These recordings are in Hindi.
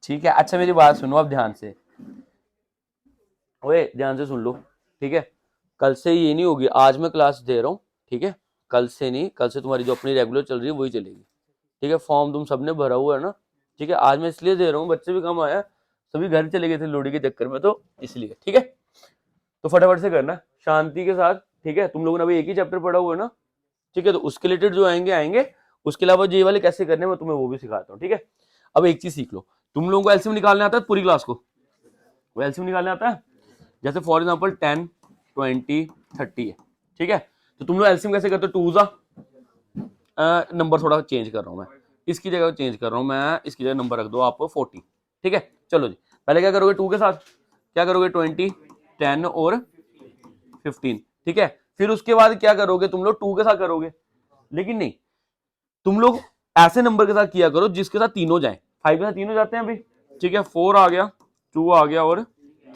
ठीक है, अच्छा मेरी बात सुनो अब ध्यान से, ओए ध्यान से सुन लो, ठीक है। कल से ये नहीं होगी, आज मैं क्लास दे रहा हूँ, ठीक है। कल से नहीं, कल से तुम्हारी जो अपनी रेगुलर चल रही है वही चलेगी, ठीक है। फॉर्म तुम सबने भरा हुआ है ना, ठीक है। आज मैं इसलिए दे रहा हूँ, बच्चे भी कम आया, सभी घर चले गए थे लोडी के चक्कर में, तो इसलिए, ठीक है। तो फटाफट से करना शांति के साथ, ठीक है। तुम लोगों ने अभी एक ही चैप्टर पढ़ा हुआ है ना, ठीक है। तो उसके रिलेटेड जो आएंगे आएंगे, उसके अलावा ये वाले कैसे करने मैं तुम्हें वो भी सिखाता हूँ, ठीक है। अब एक चीज सीख लो, तुम लोगों को एलसीएम निकालने आता है पूरी क्लास को? वो एलसीएम निकालने आता है? जैसे फॉर एग्जाम्पल 10, 20, 30 है, ठीक है। तो तुम लोग एलसीएम कैसे करते हो? टू जा नंबर थोड़ा चेंज कर रहा हूं मैं, इसकी जगह चेंज कर रहा हूं मैं, इसकी जगह नंबर रख दो आप 40, ठीक है। चलो जी, पहले क्या करोगे टू के साथ, क्या करोगे 20, 10 और 15, ठीक है। फिर उसके बाद क्या करोगे तुम लोग? टू के साथ करोगे, लेकिन नहीं, तुम लोग ऐसे नंबर के साथ किया करो जिसके साथ तीनों जाए। 5 के साथ तीनों जाते हैं अभी, ठीक है। 4 आ गया, 2 आ गया और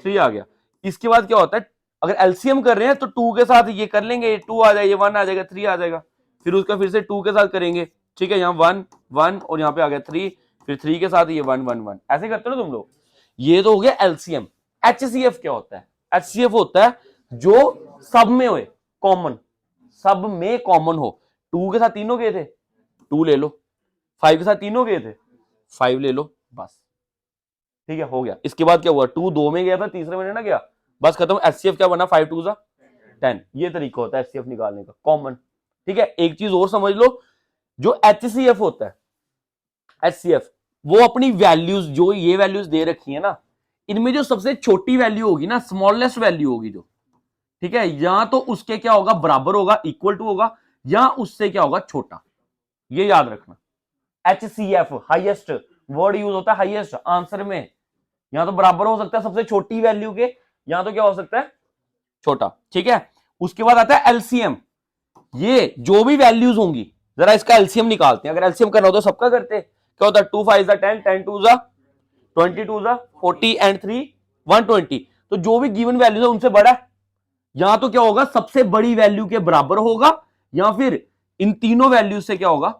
3 आ गया। इसके बाद क्या होता है, अगर एलसीएम कर रहे हैं तो 2 के साथ ये कर लेंगे, 2 आ जाएगा, 1 आ जाएगा, 3 आ जाएगा। फिर उसका फिर से 2 के साथ करेंगे, ठीक है। यहाँ 1 1 और यहाँ पे आ गया 3, फिर 3 के साथ ये 1 1 1, ऐसे करते हो ना तुम लोग। ये तो हो गया एलसीएम। एचसीएफ क्या होता है? एचसीएफ होता है जो सब में हो, कॉमन, सब में कॉमन हो। 2 के साथ तीनों गए थे, 2 ले लो। 5 के साथ तीनों गए थे, 5 ले लो, बस, ठीक है, हो गया। इसके बाद क्या हुआ? 2 2 में गया था, तीसरे में ना गया, बस खत्म। एचसीएफ क्या बना? 5 2 10। ये तरीका होता है एचसीएफ निकालने का, कॉमन, ठीक है। एक चीज और समझ लो, जो एचसीएफ होता है, एचसीएफ, वो अपनी वैल्यूज, जो ये वैल्यूज दे रखी है ना, इनमें जो सबसे छोटी वैल्यू होगी ना, स्मॉलेस्ट वैल्यू होगी जो, ठीक है, या तो उसके क्या होगा, बराबर होगा, इक्वल टू होगा, या उससे क्या होगा, छोटा। ये याद रखना। एचसीएफ हाईएस्ट वर्ड यूज होता है, हाईएस्ट आंसर में। यहां तो बराबर हो सकता है सबसे छोटी वैल्यू के, यहां तो क्या हो सकता है, छोटा, ठीक है। उसके बाद आता है एलसीएम। ये जो भी वैल्यूज होंगी, जरा इसका एलसीएम निकालते हैं। अगर एलसीएम करना हो तो सबका करते हैं। क्या होता है? 2 5 10, 10 2 20, 2 40 एंड 3 120। तो जो भी गिवन वैल्यूज है उनसे बड़ा है, यहां तो क्या होगा, सबसे बड़ी वैल्यू के बराबर होगा, या फिर इन तीनों वैल्यूज से क्या होगा,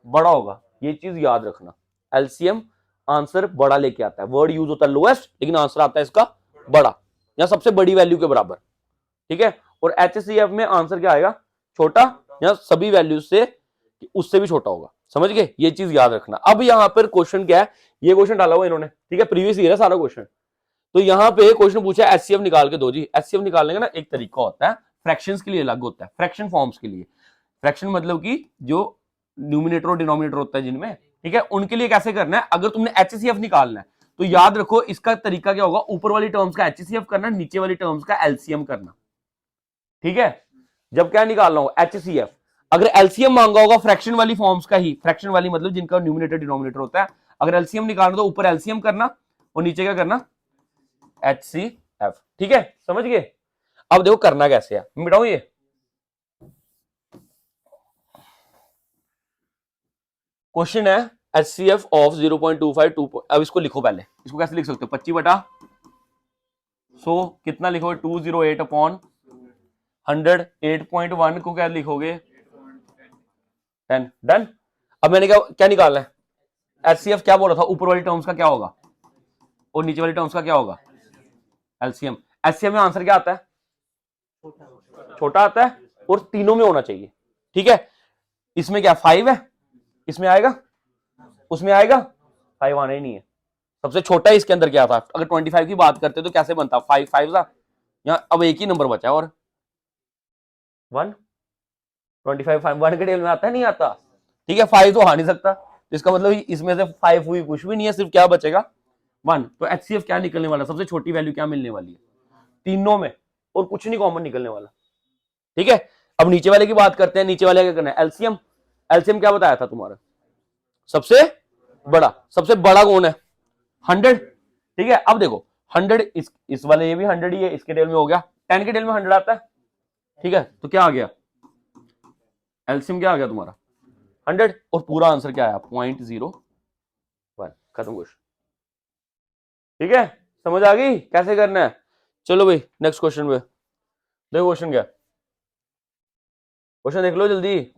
बड़ा होगा। ये चीज याद रखना। एलसीएम आंसर बड़ा लेके आता है, वर्ड यूज होता है लोएस्ट, लेकिन आंसर आता है इसका बड़ा, या सबसे बड़ी वैल्यू के बराबर, ठीक है। और एचसीएफ में आंसर क्या आएगा, छोटा, या सभी वैल्यूज से उससे भी छोटा होगा। समझ गए? ये चीज याद रखना। अब यहां पर क्वेश्चन क्या है, ये क्वेश्चन डाला हुआ इन्होंने, ठीक है, प्रीवियस ईयर है सारा क्वेश्चन। तो यहां पे क्वेश्चन पूछा है एचसीएफ निकाल के दो जी। एचसीएफ निकालने का ना एक तरीका होता है, फ्रैक्शंस के लिए अलग होता है, फ्रैक्शन फॉर्म्स के लिए। फ्रैक्शन मतलब कि जो न्यूमिनेटर और डिनोमिनेटर होता है जिनमें, ठीक है, उनके लिए कैसे करना है। अगर तुमने एचसीएफ निकालना है तो याद रखो इसका तरीका क्या होगा, ऊपर वाली टर्म्स का एचसीएफ करना, नीचे वाली टर्म्स का एलसीएम करना, ठीक है। जब क्या निकालना हो, एचसीएफ। अगर एलसीएम मांगा होगा फ्रैक्शन वाली फॉर्म्स का ही, फ्रैक्शन वाली मतलब जिनका न्यूमिनेटर डिनोमिनेटर होता है, अगर एलसीएम निकालना तो ऊपर एलसीएम करना और नीचे क्या करना, एचसीएफ, ठीक है, समझ गए। अब देखो करना कैसे है, मिटाओ ये। क्वेश्चन है एचसीएफ ऑफ 0.25 2, अब इसको लिखो पहले, इसको कैसे लिख सकते हो, 25/100 कितना लिखोगे, 208 अपॉन 100, 8.1 को क्या लिखोगे, 10, डन। अब मैंने क्या क्या निकालना है, एचसीएफ क्या बोला था, ऊपर वाली टर्म्स का क्या होगा और नीचे वाली टर्म्स का क्या होगा, एलसीएम। एचसीएफ में आंसर क्या आता है, छोटा आता है, और तीनों में होना चाहिए, ठीक है। इसमें क्या 5 है, इसमें आएगा, उसमें आएगा, 5 आना ही नहीं है। सबसे छोटा इसके अंदर क्या था, अगर 25 की बात करते तो कैसे बनता, 5 5 था, यहाँ अब एक ही नंबर बचा और 1, 25 1 के टेबल में आता है, नहीं आता, ठीक है। 5 तो आ नहीं सकता, तो इसका मतलब इसमें से 5 हुई कुछ भी नहीं है, सिर्फ क्या बचेगा 1। तो एचसीएफ क्या निकलने वाला, सबसे छोटी वैल्यू क्या मिलने वाली है तीनों में, और कुछ नहीं कॉमन निकलने वाला, ठीक है। अब नीचे वाले की बात करते हैं, नीचे वाले क्या करना है, एलसीएम। एलसीएम क्या बताया था तुम्हारा, सबसे बड़ा, सबसे बड़ा कौन है, 100, ठीक है। अब देखो 100, इस वाले ये भी 100 ही है, इसके टेबल में हो गया, 10 के टेबल में 100 आता है, ठीक है। तो क्या आ गया, एलसीएम क्या आ गया तुम्हारा 100, और पूरा आंसर क्या आया 0.01, खत्म क्वेश्चन, ठीक है। समझ आ गई कैसे करना है। चलो भाई नेक्स्ट क्वेश्चन पे देखो, क्वेश्चन क्या, क्वेश्चन देख लो जल्दी।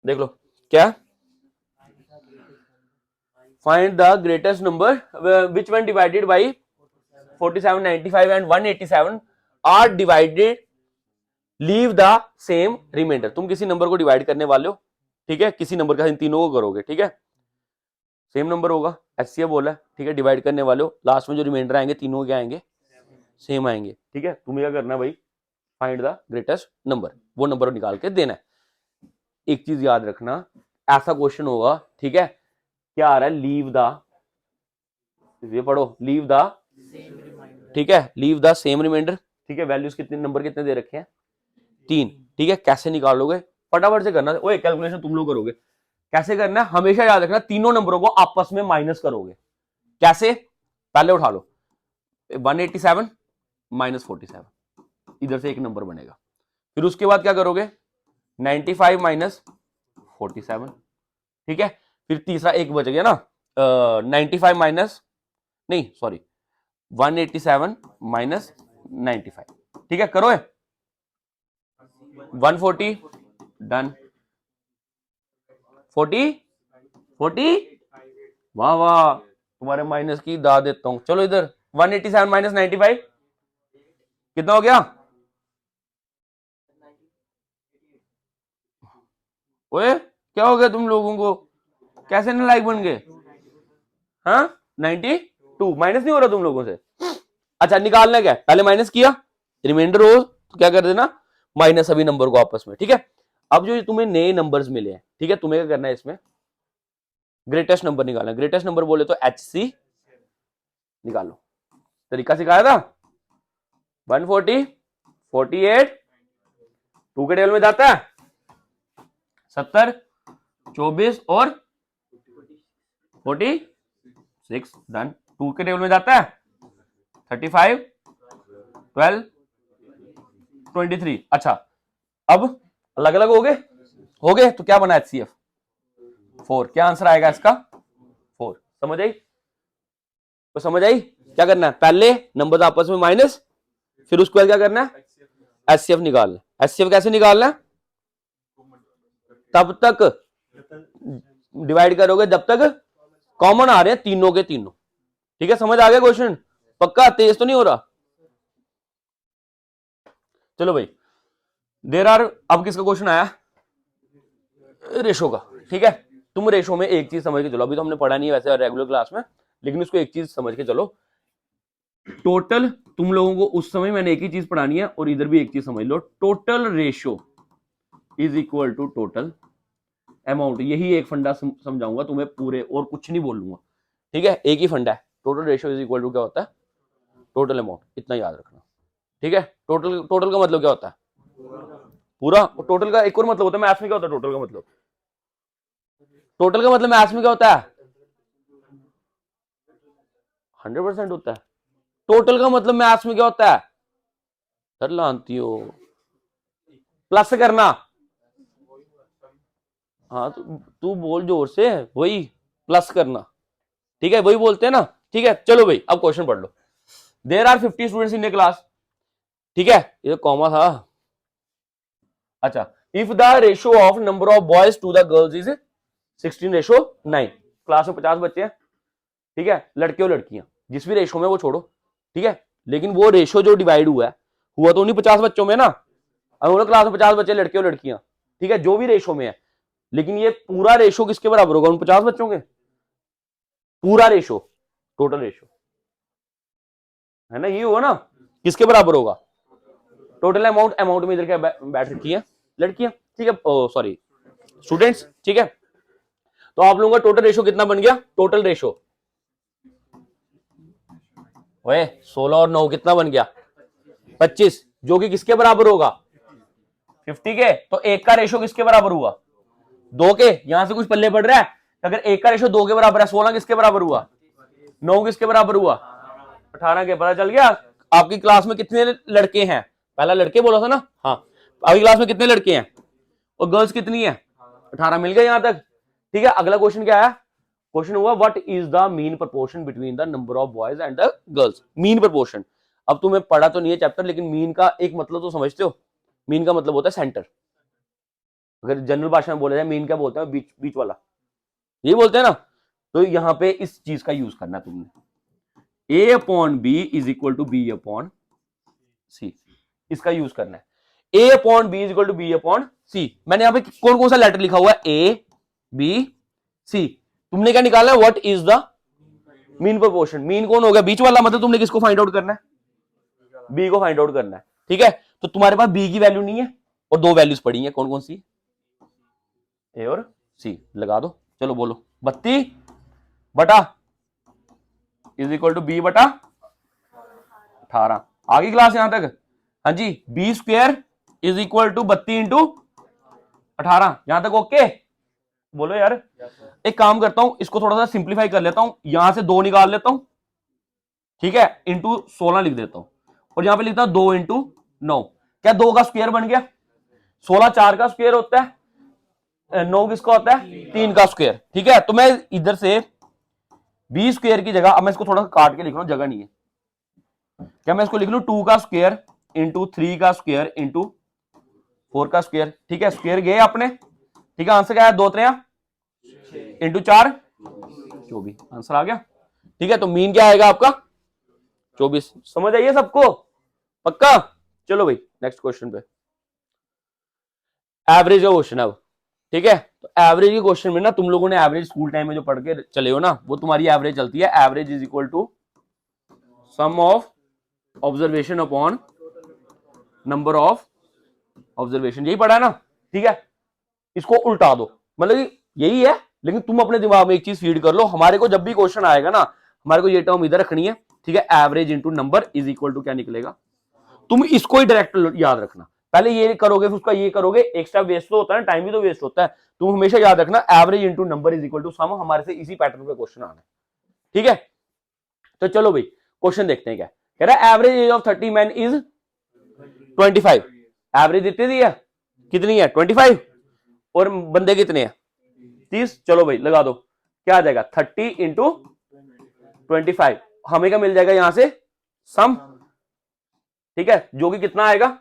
देख लो क्या, find the greatest number which when divided by 47, 95 and 187 are divided, leave the same remainder. तुम किसी नंबर को डिवाइड करने वाले हो, ठीक है, किसी नंबर का इन तीनों को करोगे, ठीक है, सेम नंबर होगा, एचसीएफ बोला है, ठीक है, डिवाइड करने वाले हो, लास्ट में जो रिमाइंडर आएंगे तीनों क्या आएंगे, सेम आएंगे, ठीक है। तुम्हें क्या करना है भाई, फाइंड द ग्रेटेस्ट नंबर, वो नंबर निकाल के देना है। एक चीज याद रखना, ऐसा क्वेश्चन होगा, ठीक है, क्या आ रहा है, लीव द, ये पढ़ो, लीव द, ठीक है, लीव द सेम रिमाइंडर, ठीक है, वैल्यूज कितने, नंबर कितने दे रखे हैं, 3, ठीक है। कैसे निकालोगे, फटाफट से करना, ओए कैलकुलेशन तुम लोग करोगे, कैसे करना है, हमेशा याद रखना, तीनों नंबरों को आपस में माइनस करोगे। कैसे, पहले उठा लो 187 माइनस 47, इधर से एक नंबर बनेगा, फिर उसके बाद क्या करोगे 95 माइनस 47, ठीक है, फिर तीसरा एक बच गया ना 95 माइनस, नहीं सॉरी 187 माइनस 95, ठीक है, करो 140, डन, 40, वाह वाह, तुम्हारे माइनस की दा देता हूं, चलो इधर 187 माइनस 95 कितना हो गया, ओए क्या हो गया तुम लोगों को, कैसे नालायक बन गए, हाँ 92 माइनस नहीं हो रहा तुम लोगों से। अच्छा निकालना क्या, पहले माइनस किया, रिमाइंडर हो तो क्या कर देना, माइनस सभी नंबर को आपस में, ठीक है। अब जो तुम्हें नए नंबर्स मिले हैं, ठीक है, तुम्हें क्या करना है, इसमें ग्रेटेस्ट नंबर निकालना, ग्रेटेस्ट नंबर बोले तो HC निकालो, तरीका सिखाया था, 140, 48, 2 के टेबल में जाता है 70, 24 और 46, डन, 2 के टेबल में जाता है 35, 12, 23। अच्छा अब अलग अलग हो गए तो क्या बना HCF 4, क्या आंसर आएगा इसका 4, समझ आई, तो समझ आई क्या करना है, पहले नंबर आपस में माइनस, फिर उसके बाद क्या करना है HCF निकालना, HCF कैसे निकालना है, तब तक डिवाइड करोगे जब तक कॉमन आ रहे हैं तीनों के तीनों, ठीक है, समझ आ गया क्वेश्चन, पक्का तेज तो नहीं हो रहा, चलो भाई देर आर, अब किसका क्वेश्चन आया, रेशो का, ठीक है। तुम रेशो में एक चीज समझ के चलो, अभी तो हमने पढ़ा नहीं है वैसे रेगुलर क्लास में, लेकिन उसको एक चीज समझ के चलो, टोटल तुम लोगों को उस समय मैंने एक ही चीज पढ़ानी है, और इधर भी एक चीज समझ लो, total ratio is equal to total amount, यही एक फंडा समझाऊंगा तुम्हें पूरे, और कुछ नहीं बोलूंगा, ठीक है, एक ही फंडा है, total ratio is equal to क्या होता है, टोटल अमाउंट, इतना याद रखना, ठीक है। टोटल का मतलब क्या होता है, पूरा, टोटल का एक और मतलब होता है मैथ्स में, क्या होता है टोटल का मतलब, टोटल का मतलब मैथ्स में क्या होता है 100% होता है, टोटल का मतलब मैथ्स में क्या होता है, सर लानती हो, प्लस करना, हाँ तो तू बोल जोर से, वही प्लस करना, ठीक है, वही बोलते हैं ना, ठीक है। चलो भाई अब क्वेश्चन पढ़ लो, there are 50 students in a class, ठीक है, ये कॉमा था, अच्छा, if the ratio of number of boys to the girls is 16:9, class में 50 बच्चे हैं, ठीक है, लड़के और लड़कियां जिस भी रेशो में वो छोड़ो, ठीक है, लेकिन वो रेशो जो डिवाइड हुआ तो उन्हीं 50 बच्चों में ना, अब क्लास में 50 बच्चे लड़के और लड़कियां, ठीक है, जो भी रेशो में है, लेकिन ये पूरा रेशो किसके बराबर होगा, उन 50 बच्चों के, पूरा रेशो, टोटल रेशो है ना, ये हुआ ना, किसके बराबर होगा, टोटल अमाउंट, अमाउंट में इधर क्या बैठ रखी है, लड़कियां, ठीक है, सॉरी स्टूडेंट्स, ठीक है, तो आप लोगों का टोटल रेशो कितना बन गया, टोटल रेशो ओए 16 और 9 कितना बन गया 25, जो कि किसके बराबर होगा 50 के, तो एक का रेशो किसके बराबर हुआ 2 के, यहां से कुछ पल्ले पड़ रहा है, अगर एक का रेशो 2 के बराबर है, 16 किसके बराबर हुआ, 9 किसके बराबर हुआ, 18 के, पता चल गया। आपकी क्लास में कितने लड़के हैं, पहला लड़के बोला था ना, हाँ, आपकी क्लास में कितने लड़के हैं और गर्ल्स कितनी है, 18 मिल गए यहां तक, ठीक है। अगला क्वेश्चन क्या है, क्वेश्चन हुआ what is the mean proportion between the number of boys and the girls, mean proportion. अब तुम्हें पढ़ा तो नहीं है चैप्टर, लेकिन मीन का एक मतलब तो समझते हो, मीन का मतलब होता है सेंटर, अगर जनरल भाषा में बोला जाए मीन क्या बोलते हैं, बीच बीच वाला, ये बोलते हैं ना। तो यहां पे इस चीज का यूज करना है तुमने, A upon B is equal to B upon C, इसका यूज करना है। A upon B is equal to B upon C. मैंने यहां पे कौन कौन सा लेटर लिखा हुआ है, ए बी सी। तुमने क्या निकालना है, what is the mean proportion. Mean कौन हो गया, बीच वाला, मतलब तुमने किसको फाइंड आउट करना है, बी को फाइंड आउट करना है। ठीक है, तो तुम्हारे पास बी की वैल्यू नहीं है और दो वैल्यूज पड़ी हैं, कौन कौन सी, ए और सी। लगा दो, चलो बोलो, 32 बटा इज इक्वल टू बी बटा 18। आगे क्लास यहां तक, हाँ जी। B square is equal to 32 into 18, यहां तक ओके। बोलो यार। एक काम करता हूं, इसको थोड़ा सा सिंप्लीफाई कर लेता हूं, यहां से 2 निकाल लेता हूं, ठीक है, इंटू 16 लिख देता हूं, और यहां पे लिखता हूं 2 इंटू 9। क्या 2 का स्क्वायर बन गया, 16 4 का स्क्वायर होता है, 9 किसका होता है, 3 का स्क्वायर। ठीक है, तो मैं इधर से बी स्क्वायर की जगह, अब मैं इसको थोड़ा सा काट के लिख रहा हूं, जगह नहीं है, क्या मैं इसको लिख लूं 2 का स्क्वायर इंटू 3 का स्क्वायर इंटू 4 का स्क्वायर। ठीक है, स्क्वायर गए अपने। ठीक है, आंसर क्या है, 2 3 इंटू 4 24, आंसर आ गया। ठीक है, तो मीन क्या आएगा आपका 24। समझ आइए सबको, पक्का। चलो भाई नेक्स्ट क्वेश्चन पे, एवरेज का क्वेश्चन अब। ठीक है, तो एवरेज के क्वेश्चन में ना, तुम लोगों ने एवरेज स्कूल टाइम में जो पढ़ के चले हो ना, वो तुम्हारी एवरेज चलती है, average is equal to sum of observation upon number of observation, यही पढ़ा है ना। ठीक है, इसको उल्टा दो, मतलब यही है, लेकिन तुम अपने दिमाग में एक चीज फीड कर लो, हमारे को जब भी क्वेश्चन आएगा ना, हमारे को ये टर्म इधर रखनी है। ठीक है, average into number is equal to क्या निकलेगा, तुम इसको ही डायरेक्ट याद रखना। पहले ये करोगे फिर उसका ये करोगे, एक्स्ट्रा वेस्ट तो होता है, टाइम भी तो वेस्ट होता है। तुम हमेशा याद रखना average into number is equal to sum, हमारे से इसी पैटर्न पे क्वेश्चन आना है। ठीक है, तो चलो भाई क्वेश्चन देखते हैं, क्या कह रहा है, average age of 30 man is 25। Average इतनी दी है, कितनी है 25, और बंदे कितने हैं 30। चलो भाई लगा दो, क्या आ जाएगा 30 इंटू 25, हमें क्या मिल जाएगा यहां से सम। ठीक है, जो कि कितना आएगा,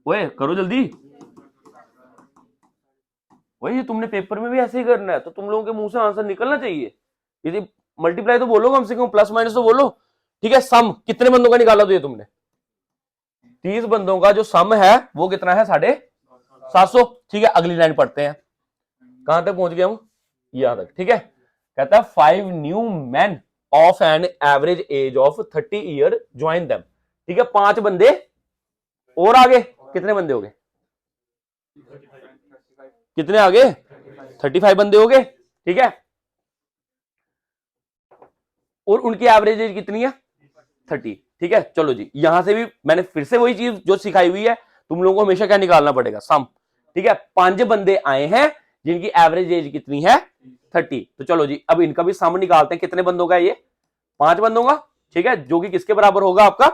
ओए करो जल्दी, वही तुमने पेपर में भी ऐसे ही करना है, तो तुम लोगों के मुंह से आंसर निकलना चाहिए। यदि मल्टीप्लाई तो बोलो, कम से कम प्लस माइनस तो बोलो। ठीक है, सम कितने बंदों का निकाला तो ये तुमने, 30 बंदों का जो सम है वो कितना है 750। ठीक है, अगली लाइन पढ़ते हैं, कहां तक पहुंच गया हूं, यहां तक। ठीक है, कहता है 5 new man of an average age of 30 year join them. ठीक है, 5 बंदे और आगे, कितने बंदे हो गए, कितने आगे 35 बंदे हो गए। ठीक है, और उनकी एवरेज एज कितनी है 30। ठीक है, चलो जी, यहां से भी मैंने फिर से वही चीज जो सिखाई हुई है, तुम लोगों को हमेशा क्या निकालना पड़ेगा, सम। ठीक है, 5 बंदे आए हैं जिनकी एवरेज एज कितनी है 30। तो चलो जी, अब इनका भी सम निकालते हैं, कितने बंदों का, ये 5 बंदों का। ठीक है, जो कि किसके बराबर होगा आपका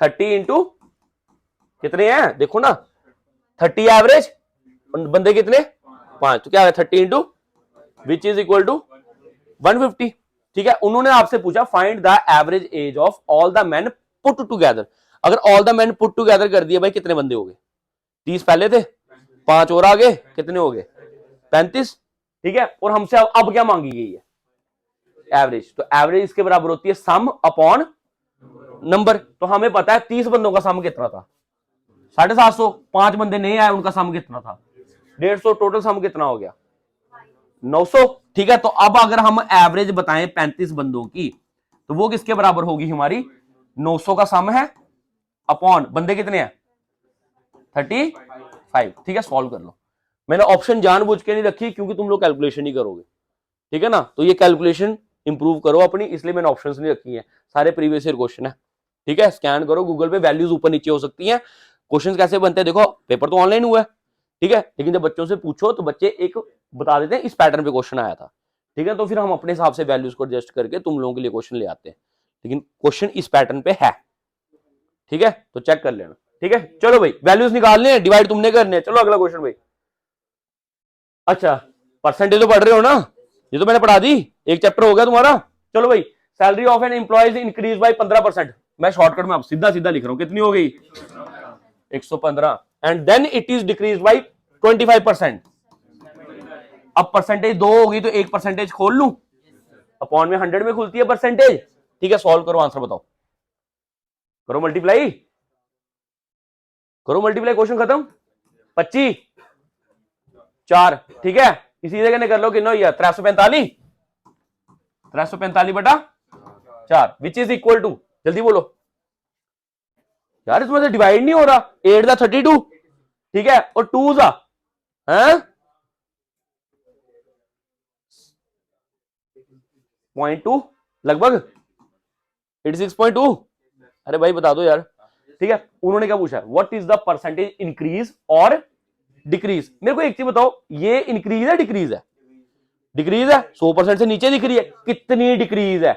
30 इंटू कितने हैं, देखो ना 30 एवरेज, बंदे कितने 5, तो क्या है 30 into which is equal to 150। ठीक है, उन्होंने आपसे पूछा find the average age of all the man put together. अगर all the man put together कर दिए भाई, कितने बंदे हो गए, 30 पहले थे, 5 और आगे, कितने हो गए 35। ठीक है, और हमसे अब क्या मांगी गई है, एवरेज। तो एवरेज इसके बराबर होती है सम अपॉन नंबर। तो हमें पता है 30 बंदों का सम कितना था 750, 5 बंदे नहीं आए उनका सम कितना था 150, टोटल सम कितना हो गया 900। ठीक है, तो अब अगर हम एवरेज बताएं 35 बंदों की, तो वो किसके बराबर होगी हमारी 900 का सम है, अपॉन बंदे कितने हैं 35। ठीक है, सॉल्व कर लो। मैंने ऑप्शन जानबूझ के नहीं रखी क्योंकि तुम लोग कैलकुलेशन ही करोगे। ठीक है ना, तो ये कैलकुलेशन इंप्रूव करो अपनी, इसलिए मैंने ऑप्शंस नहीं रखी है, सारे प्रीवियस ईयर क्वेश्चन है। ठीक है, स्कैन करो गूगल पे, वैल्यूज ऊपर नीचे हो सकती हैं। क्वेश्चंस कैसे बनते हैं देखो, पेपर तो ऑनलाइन हुआ है। ठीक है, लेकिन जब बच्चों से पूछो तो बच्चे एक बता देते हैं इस पैटर्न पे क्वेश्चन आया था। ठीक है, तो फिर हम अपने हिसाब से वैल्यूज को एडजस्ट करके तुम लोगों के लिए क्वेश्चन ले आते हैं, लेकिन क्वेश्चन इस पैटर्न पे है। ठीक है, तो चेक कर लेना। ठीक है, चलो भाई वैल्यूज निकालने हैं, डिवाइड तुमने करने हैं। चलो अगला क्वेश्चन भाई। अच्छा, परसेंटेज तो पढ़ रहे हो ना, ये तो मैंने पढ़ा दी, एक चैप्टर हो गया तुम्हारा। चलो भाई, salary of an employee increase by 15%। मैं शॉर्टकट में अब सीधा सीधा लिख रहा हूं, कितनी हो गई 115, and then it is decrease by 25%। अब परसेंटेज 2 होगी तो एक परसेंटेज खोल लूं, अपॉन में 100 में खुलती है परसेंटेज। ठीक है, सॉल्व करो, आंसर बताओ, करो मल्टीप्लाई, करो मल्टीप्लाई, क्वेश्चन खत्म। 25 4, ठीक है, इसी जगह कर लो, कितना हुआ 345, 345 बटा 4 विच इज इक्वल टू, जल्दी बोलो यार, इसमें से डिवाइड नहीं हो रहा। 8 दा 32, ठीक है, और 2 दा है 0.2 लगभग 86.2। अरे भाई बता दो यार, ठीक है। उन्होंने क्या पूछा, what is the percentage increase और डिक्रीज। मेरे को एक चीज बताओ, ये इंक्रीज है डिक्रीज है? डिक्रीज है, 100% से नीचे दिख रही है, कितनी डिक्रीज है?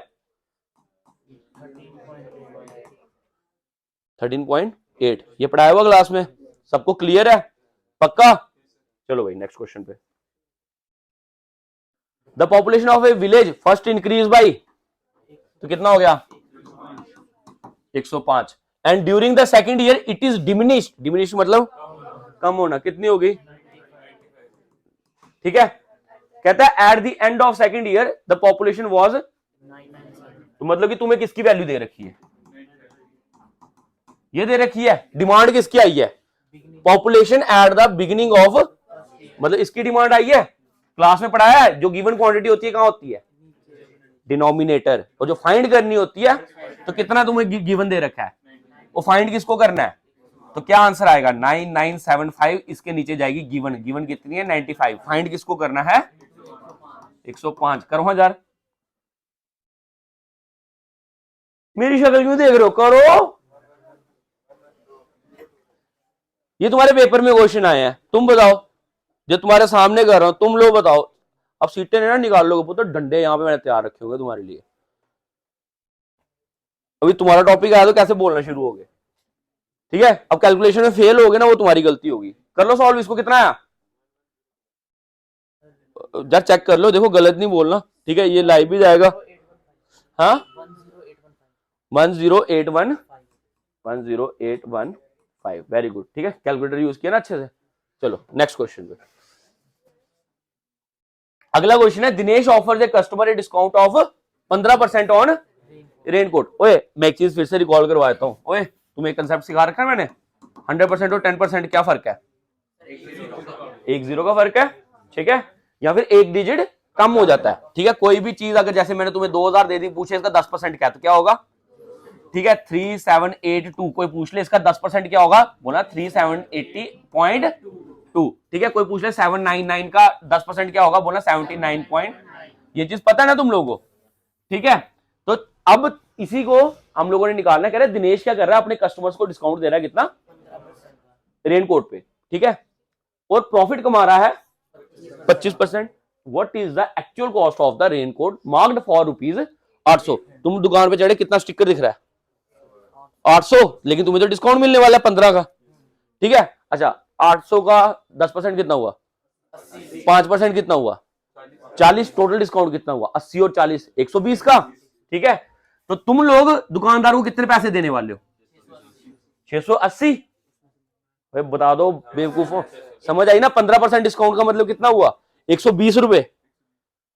13.8। ये पढ़ाया हुआ क्लास में, सबको क्लियर है, पक्का? चलो भाई नेक्स्ट क्वेश्चन पे। The population of A village first increase by, तो कितना हो गया 105, and during the second year it is diminished, diminished मतलब कम होना, कितनी होगी? ठीक है, कहता है at the end of second year the population was, तो मतलब कि तुम्हें किसकी वैल्यू दे रखी है? ये दे रखी है, डिमांड किसकी आई है? Population at the beginning of, मतलब इसकी डिमांड आई है, क्लास में पढ़ाया है। जो गिवन क्वांटिटी होती है कहां होती है? डिनोमिनेटर। और जो फाइंड करनी होती है, तो कितना तुम्हें गिवन दे रखा है, वो फाइंड किसको करना है? तो क्या आंसर आएगा 9975, इसके नीचे जाएगी गिवन, गिवन कितनी है 95, फाइंड किसको करना है 105। करो हजार, मेरी शक्ल क्यों देख रहे हो, करो। ये तुम्हारे पेपर में क्वेश्चन आए हैं, तुम बताओ, जो तुम्हारे सामने कर रहा हूं, तुम लोग बताओ। अब सीटें ना निकाल लोगे, तो डंडे यहां पे मैंने तैयार रखे होंगे तुम्हारे लिए। अभी तुम्हारा टॉपिक आया तो कैसे बोलना शुरू हो गए, ठीक है। अब कैलकुलेशन में फेल हो गए ना, वो तुम्हारी गलती होगी। कर लो सॉल्व, इसको कितना आया जरा चेक कर लो, देखो गलत नहीं बोलना, ठीक है। ये लाइव भी जाएगा, हाँ 10815, वेरी गुड, ठीक है। कैलकुलेटर यूज किया ना अच्छे से। चलो नेक्स्ट क्वेश्चन पे। अगला क्वेश्चन है, Dinesh offers a customer a discount of 15% on raincoat. ओए मैं एक चीज फिर से रिकॉल करवा देता हूं। ओए तुम्हें एक कंसेप्ट सिखा रखा है मैंने, 100% और 10% क्या फर्क है? एक जीरो का फर्क है, ठीक है, या फिर एक डिजिट कम हो जाता है, ठीक है। कोई भी चीज अगर जैसे मैंने तुम्हें 2000 दे दी, पूछे इसका 10% क्या, तो क्या होगा? ठीक है 3782, कोई पूछ ले इसका 10% क्या होगा, बोला 3780.2, ठीक है। कोई पूछ ले 799 का 10% क्या होगा, बोला 79 ये चीज पता है ना तुम लोगों को, ठीक है। तो अब इसी को हम लोगों ने निकालना, कह रहे दिनेश क्या कर रहा है, अपने कस्टमर्स को डिस्काउंट दे रहा है कितना, रेनकोट पे, ठीक है, और प्रॉफिट कमा रहा है 25%। What is the actual cost of the raincoat marked for ₹800। तुम दुकान पे चढ़े, कितना स्टिकर दिख रहा है 800, लेकिन तुम्हें तो डिस्काउंट मिलने वाला है 15 का, ठीक है। अच्छा 800 का 10% कितना हुआ, 5% कितना हुआ, 40, टोटल डिस्काउंट कितना हुआ 80 और 40 120 का, ठीक है। तो तुम लोग दुकानदार को कितने पैसे देने वाले हो, 680। भाई बता दो बेवकूफों, समझ आई ना? 15% डिस्काउंट का मतलब कितना हुआ 120 रुपए,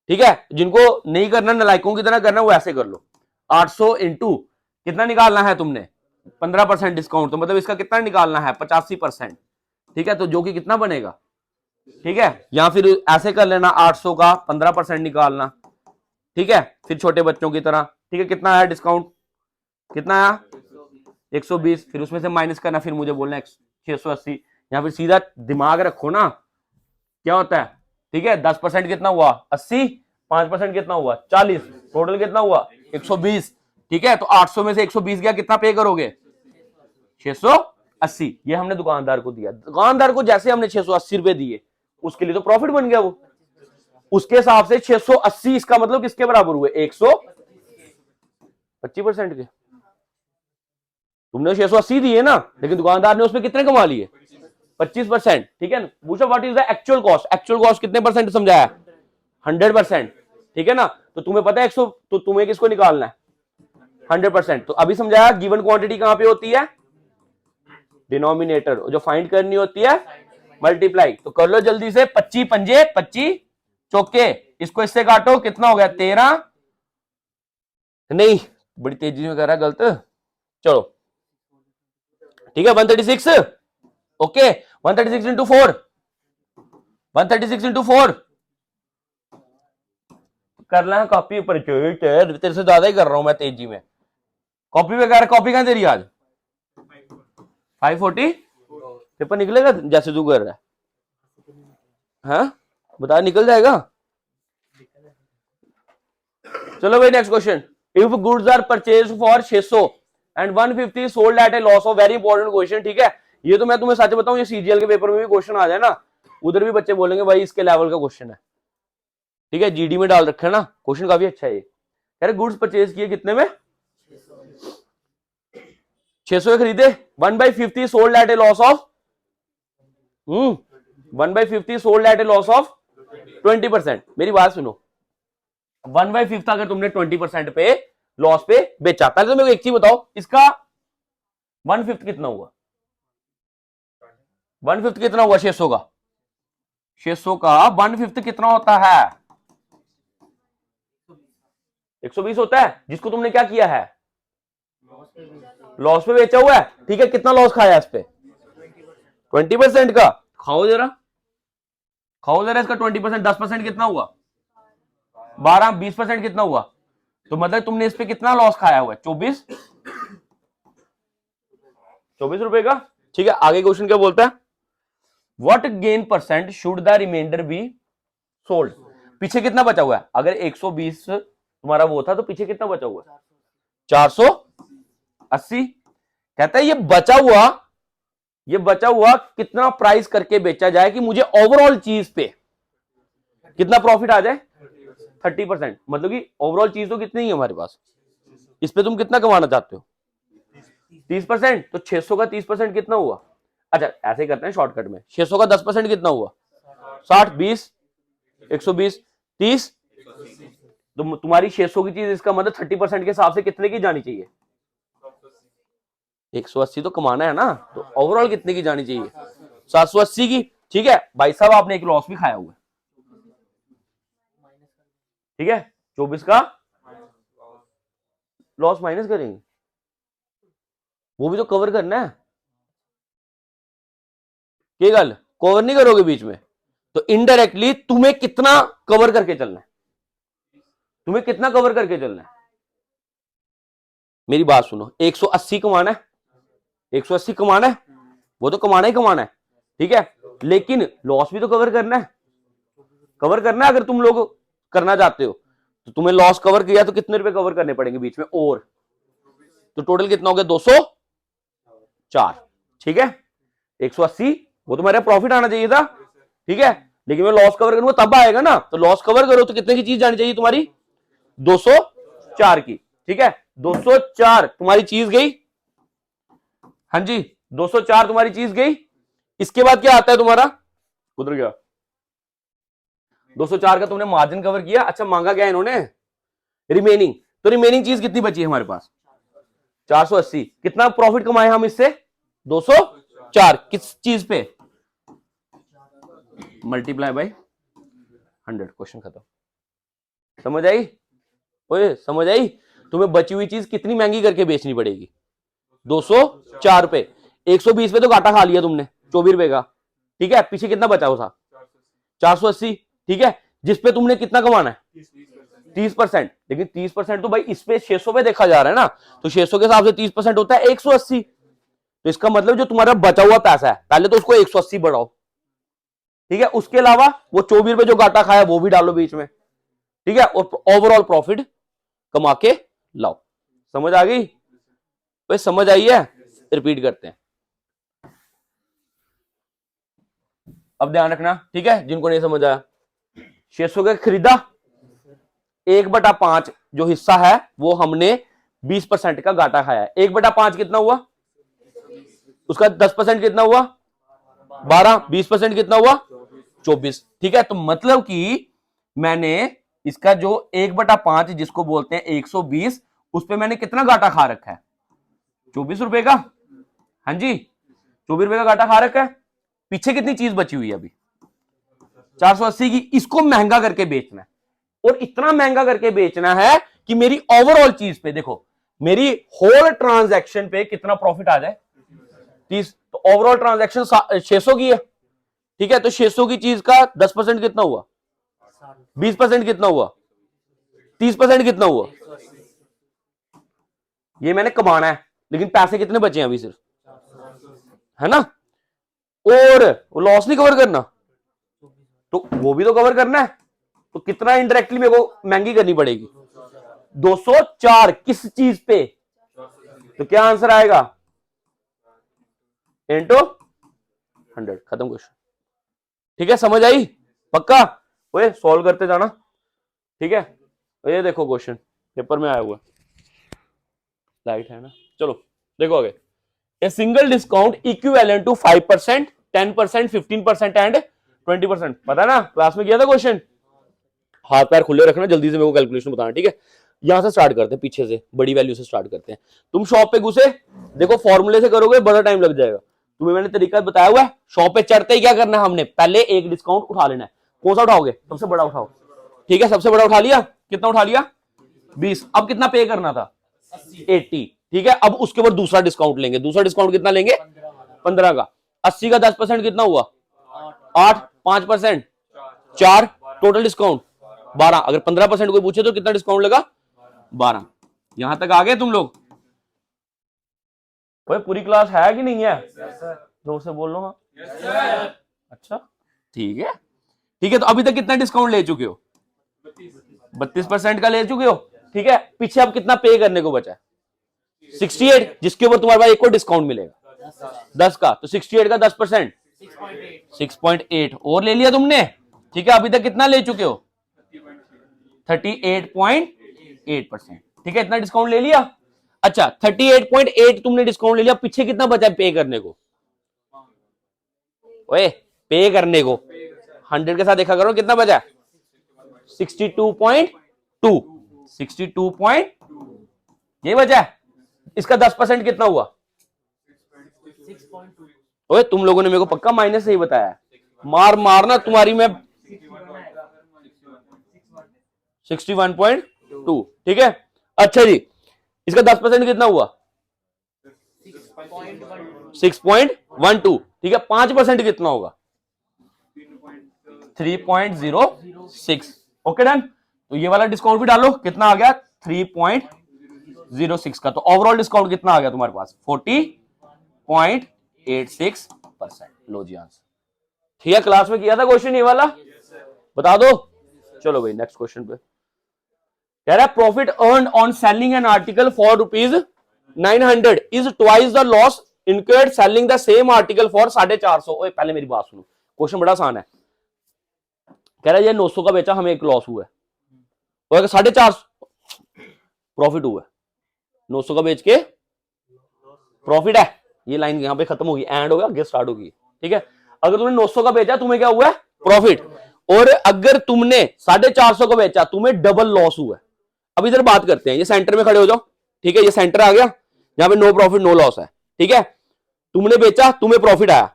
ठीक है। जिनको नहीं करना, नलायकों की तरह करना, वो ऐसे कर लो, 800 इंटू कितना निकालना है तुमने 15% डिस्काउंट, तो मतलब इसका कितना निकालना है 85%, ठीक है। तो जो कि कितना बनेगा, ठीक है। या फिर ऐसे कर लेना 800 का 15% निकालना, ठीक है, फिर छोटे बच्चों की तरह, ठीक है। कितना आया डिस्काउंट, कितना आया 120, फिर उसमें से माइनस करना, फिर मुझे बोलना 680, या फिर सीधा दिमाग रखो ना क्या होता है, ठीक है। 10% कितना हुआ 80, 5% कितना हुआ 40, टोटल कितना हुआ 120, ठीक है। तो 800 में से 120 गया, कितना पे करोगे 680। ये हमने दुकानदार को दिया, दुकानदार को जैसे हमने 680 रुपए दिए, उसके लिए तो प्रॉफिट बन गया वो, उसके हिसाब से 680, इसका मतलब किसके बराबर हुए 125% के। तुमने 680 दिए ना, लेकिन दुकानदार ने उसमें कितने कमा लिए 25%, ठीक है। पूछो what is the actual cost, actual cost कितने परसेंट समझाया 100%, ठीक है ना। तो तुम्हें पता है 100, तो तुम्हें किसको निकालना है 100%। तो अभी समझाया गिवन क्वांटिटी कहां पे होती है, डिनोमिनेटर, जो फाइंड करनी होती है मल्टीप्लाई, तो कर लो जल्दी से, 25 पंजे 25 चौके, इसको इससे काटो, कितना हो गया 13, नहीं बड़ी तेजी में कर रहा है, गलत, चलो ठीक है 136, ओके 136 इंटू 4, 136 इंटू 4 करना है कॉपी पर, तेरे से ज्यादा ही कर रहा हूं मैं तेजी में, कॉपी पे कर, कॉपी कहां तेरी आज 540 पेपर निकलेगा जैसे तू कर रहा है, हाँ बता निकल जाएगा। चलो भाई next question, if goods are purchase for 600 and 150 sold at a loss of, very important question, ठीक है, ये तो मैं तुम्हें सच बताऊं, ये सीजीएल के पेपर में भी क्वेश्चन आ जाए ना, उधर भी बच्चे बोलेंगे भाई इसके लेवल का क्वेश्चन है, ठीक है, जीडी में डाल रखा है ना, क्वेश्चन काफी अच्छा है ये, कह रहे गुड्स परचेज किए कितने में 600 के खरीदे, 1/50 sold at a loss of 1/50 sold at a loss of 20%, मेरी बात सुनो, 1/5 अगर तुमने 20% पे लॉस पे बेचा, पहले तो मेरे को एक चीज बताओ, इसका 1/5 कितना हुआ, 1/5 कितना हुआ 600 का, 600 का 1/5 कितना होता है 120 होता है, जिसको तुमने क्या किया है लॉस पे बेचा हुआ है, ठीक है, कितना लॉस खाया इस पे 20% का, खाओ जरा इसका 20%, 10% कितना हुआ 12, 20% कितना हुआ, तो मतलब तुमने इस पे कितना लॉस खाया हुआ है 24 रुपए का, ठीक है। आगे क्वेश्चन क्या बोलता है, what gain percent should the remainder be sold, पीछे कितना बचा हुआ है, अगर 120 तुम्हारा वो था तो पीछे कितना बचा हुआ है 480, कहता है ये बचा हुआ कितना प्राइस करके बेचा जाए कि मुझे ओवरऑल चीज पे कितना प्रॉफिट आ जाए 30%, मतलब कि ओवरऑल चीज तो कितनी है हमारे पास, इस पे तुम कितना कमाना चाहते हो 30%, तो 600 का 30% कितना हुआ, अच्छा ऐसे करते हैं शॉर्टकट में, 600 का 10% कितना हुआ 60, 20, 120, 30, तो तुम्हारी 600 की चीज, इसका मतलब 30% के हिसाब से कितने की जानी चाहिए 180 तो कमाना है ना, तो ओवरऑल कितने की जानी चाहिए 780 की, ठीक है भाई साहब, आपने एक लॉस भी खाया हुआ है, ठीक है 24 का लॉस माइनस करेंगे, वो भी तो कवर करना है, ये गल कवर नहीं करोगे बीच में, तो इनडायरेक्टली तुम्हें कितना कवर करके चलना है, तुम्हें कितना कवर करके चलना है, मेरी बात सुनो, 180 कमाना है, 180 कमाना है, वो तो कमाना ही कमाना है, ठीक है, लेकिन लॉस भी तो कवर करना है, अगर तुम लोग करना चाहते हो, तो तुम्हें लॉस कवर किया तो कितने रुपए कवर करने पड़ेंगे बीच में, और तो टोटल कितना हो गया 204, ठीक है 180 वो तुम्हारा प्रॉफिट आना चाहिए था, ठीक है, लेकिन मैं लॉस कवर करूंगा तब आएगा ना, तो लॉस कवर करो तो कितने की चीज जानी चाहिए तुम्हारी 204 की, ठीक है 204 तुम्हारी चीज गई, हाँ जी 204 तुम्हारी चीज गई, इसके बाद क्या आता है तुम्हारा, उधर गया 204 का तुमने मार्जिन कवर किया, अच्छा मांगा क्या इन्होंने रिमेनिंग, तो रिमेनिंग चीज कितनी बची है हमारे पास 480, कितना प्रॉफिट कमाए हम इससे 204, किस चीज पे मल्टीप्लाई बाय 100, क्वेश्चन खत्म, समझ आई, ओए समझ आई, तुम्हें बची हुई चीज कितनी महंगी करके बेचनी पड़ेगी 204 रुपए, 120 पे तो घाटा खा लिया तुमने 24 रुपए का, ठीक है, पीछे कितना बचा हुआ था 480, ठीक है, जिसपे तुमने कितना कमाना है 30%, लेकिन 30% तो भाई इस पे 600 पे देखा जा रहा है ना, तो 600 के हिसाब से 30% होता है 180, तो इसका मतलब जो तुम्हारा बचा हुआ पैसा है पहले तो उसको 180 बढ़ाओ, ठीक है, उसके अलावा वो 24 रुपए जो घाटा खाया वो भी डालो बीच में, ठीक है, और ओवरऑल प्रॉफिट कमा के लाओ, समझ आ गई भाई, समझ आई है, रिपीट करते हैं, अब ध्यान रखना, ठीक है, जिनको नहीं समझ आया, 600 का खरीदा, 1/5 जो हिस्सा है वो हमने 20% का घाटा खाया है, 1/5 कितना हुआ, उसका 10% कितना हुआ 12, 20% कितना हुआ 24, ठीक है, तो मतलब कि मैंने इसका जो 1/5 जिसको बोलते हैं 120, उस पर मैंने कितना घाटा खा रखा है 24 रुपए का, हाँ जी 24 रुपए का घाटा खा रखा है, पीछे कितनी चीज बची हुई है अभी 480 की, इसको महंगा करके बेचना है और इतना महंगा करके बेचना है कि मेरी ओवरऑल चीज पे देखो, मेरी होल ट्रांजैक्शन पे कितना प्रॉफिट आ जाए 30। तो ओवरऑल ट्रांजैक्शन 600 की है, ठीक है, तो 600 की चीज का 10% कितना हुआ, 20% कितना हुआ, 30% कितना हुआ, ये मैंने कमाना है, लेकिन पैसे कितने बचे हैं अभी सिर्फ, है ना, और लॉस नहीं कवर करना, तो वो भी तो कवर करना है, तो कितना इंडायरेक्टली मेरे को महंगी करनी पड़ेगी 204 किस चीज पे, तो क्या आंसर आएगा इंटू 100, खत्म क्वेश्चन। ठीक है, समझ आई, पक्का, ओए सॉल्व करते जाना, ठीक है। ये देखो क्वेश्चन पेपर में आया हुआ, लाइट है ना, चलो देखो आगे। A single discount equivalent to 5%, 10%, 15% and 20%। पता है ना, क्लास में किया था क्वेश्चन, हाथ पैर खुले रखना, जल्दी से मेरे को कैलकुलेशन बताना, ठीक है। यहां से स्टार्ट करते हैं, पीछे से बड़ी वैल्यू से स्टार्ट करते हैं। तुम शॉप पे घुसे, देखो फॉर्मूले से करोगे बड़ा टाइम लग जाएगा, तुम्हें मैंने तरीका बताया हुआ है। शॉप पे चढ़ते ही क्या करना है, हमने पहले एक डिस्काउंट उठा लेना है। कौन सा उठाओगे, सबसे बड़ा उठाओ, ठीक है, सबसे बड़ा उठा लिया, कितना उठा लिया 20। अब कितना पे करना था 80, ठीक है। अब उसके ऊपर दूसरा डिस्काउंट लेंगे, दूसरा डिस्काउंट कितना लेंगे 15 का, 80 का 10% कितना हुआ 8, 5% 4, टोटल डिस्काउंट 12। अगर 15% कोई पूछे तो कितना डिस्काउंट लगा 12। यहां तक आ गए तुम लोग, भाई पूरी क्लास है कि नहीं है, जोर से बोल लो। हाँ अच्छा ठीक है, ठीक है। तो अभी तक कितना डिस्काउंट ले चुके हो 32% का ले चुके हो, ठीक है। पीछे अब कितना पे करने को बचा है 68, जिसके ऊपर तुम्हारे पास एक और डिस्काउंट मिलेगा 10 का, तो 68 का 10% 6.8 और ले लिया तुमने, ठीक है। अभी तक कितना ले चुके हो 38.8%, ठीक है, इतना डिस्काउंट ले लिया। अच्छा 38.8 तुमने डिस्काउंट ले लिया, पीछे कितना बचा है पे करने को, ओए पे करने को 100 के साथ देखा करो कितना बचा 62.2, 62. ये बचा है। इसका 10% कितना हुआ, ओए तुम लोगों ने मेरे को पक्का माइनस सही बताया, मारना तुम्हारी मैं 61.2, ठीक है। अच्छा जी, इसका 10% कितना हुआ 6.12, ठीक है। 5% कितना होगा 3.06, ओके डन। तो ये वाला डिस्काउंट भी डालो, कितना आ गया 3.06 का। तो ओवरऑल डिस्काउंट कितना आ गया तुम्हारे पास 40.86%। लो जी आंसर, ठीक है। क्लास में किया था क्वेश्चन ये वाला, बता दो। चलो भाई नेक्स्ट क्वेश्चन पे कह रहा है profit earn on selling an article for ₹900 is twice the loss incurred selling the same article for 450। ओए पहले मेरी बात सुनो, क्वेश्चन बड़ा आसान है। कह रहा है ये 900 का बेचा, हमें एक लॉस हुआ है, 450 प्रॉफिट हुआ है, 900 का बेच के प्रॉफिट है। ये लाइन यहां पे खत्म होगी, एंड होगा, आगे स्टार्ट होगी, ठीक है। अगर तुमने 900 का बेचा, तुम्हें क्या हुआ है प्रॉफिट, और अगर तुमने 450 का बेचा, तुम्हें डबल लॉस हुआ है। अब इधर बात करते हैं, ये सेंटर में खड़े हो जाओ, ठीक है। ये सेंटर आ गया, यहां पे नो प्रॉफिट नो लॉस है, ठीक है। तुमने बेचा, तुम्हें प्रॉफिट आया,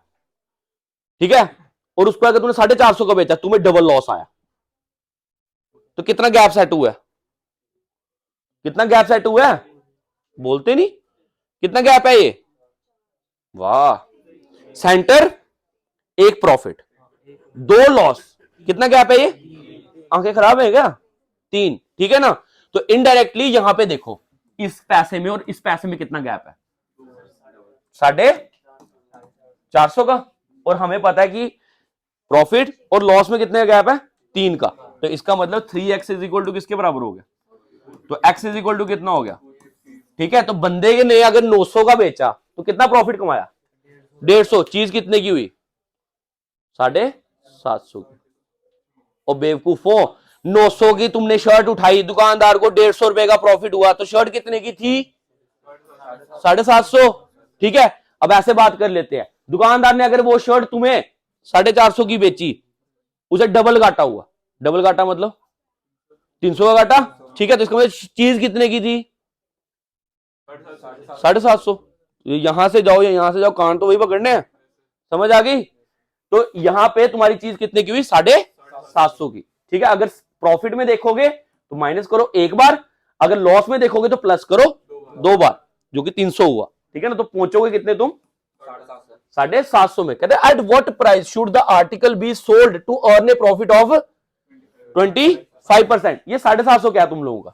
ठीक है, और उसको अगर तुमने 450 का बेचा, तुम्हें डबल लॉस आया, तो कितना गैप सेट हुआ है, कितना गैप सेट हुआ है, बोलते नहीं, कितना गैप है ये, वाह। सेंटर एक प्रॉफिट, 2 लॉस, कितना गैप है ये, आंखें खराब है क्या 3, ठीक है ना। तो इनडायरेक्टली यहां पे देखो, इस पैसे में और इस पैसे में कितना गैप है 450 का, और हमें पता है कि प्रॉफिट और लॉस में कितने गैप है 3 का। तो इसका मतलब 3x इज इक्वल टू किसके बराबर हो गया, तो x इज इक्वल टू कितना हो गया, ठीक है। तो बंदे ने अगर 900 का बेचा तो कितना प्रॉफिट कमाया 150, चीज कितने की हुई 750 की। और बेवकूफों 900 की तुमने शर्ट उठाई, दुकानदार को 150 रुपए का प्रॉफिट हुआ, तो शर्ट कितने की थी 750, ठीक है। अब ऐसे बात कर लेते हैं, दुकानदार ने अगर वो शर्ट तुम्हें 450 की बेची, उसे डबल घाटा हुआ, डबल घाटा मतलब 300 का घाटा, ठीक है। तो इसका मतलब चीज कितने की थी 750। यहां से जाओ या यहां से जाओ, कान तो वही पकड़ने हैं, समझ आ गई। तो यहां पे तुम्हारी चीज कितने की हुई, 750 की। ठीक है, अगर प्रॉफिट में देखोगे तो माइनस करो एक बार, अगर लॉस में देखोगे तो प्लस करो 2 बार, जो कि 300 हुआ। ठीक है ना, तो पहुंचोगे कितने तुम, 750 में। कहते हैं at what price should the article be sold to earn a profit of 25%। ये 750 क्या है तुम लोगों का,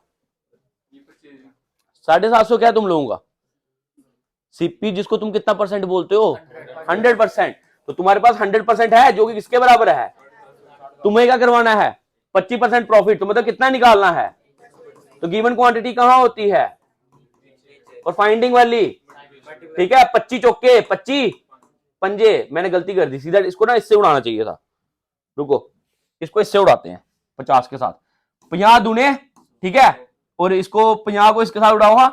750 क्या है तुम लोगों का, सीपी जिसको तुम कितना परसेंट बोलते हो, 100%। तो तुम्हारे पास 100% है, जो कि किसके बराबर है, तुम्हें क्या करवाना है, 25% प्रॉफिट, तो मतलब कितना निकालना है। तो गिवन क्वांटिटी कहां होती है, और फाइंडिंग वाली। ठीक है, 25 चौके 25 पंजे, मैंने गलती कर दी, सीधा इसको ना इससे उड़ाना चाहिए था। रुको, इसको इससे उड़ाते हैं 50 के साथ, 50 दूने। ठीक है, और इसको 50 को इसके साथ उड़ाओ,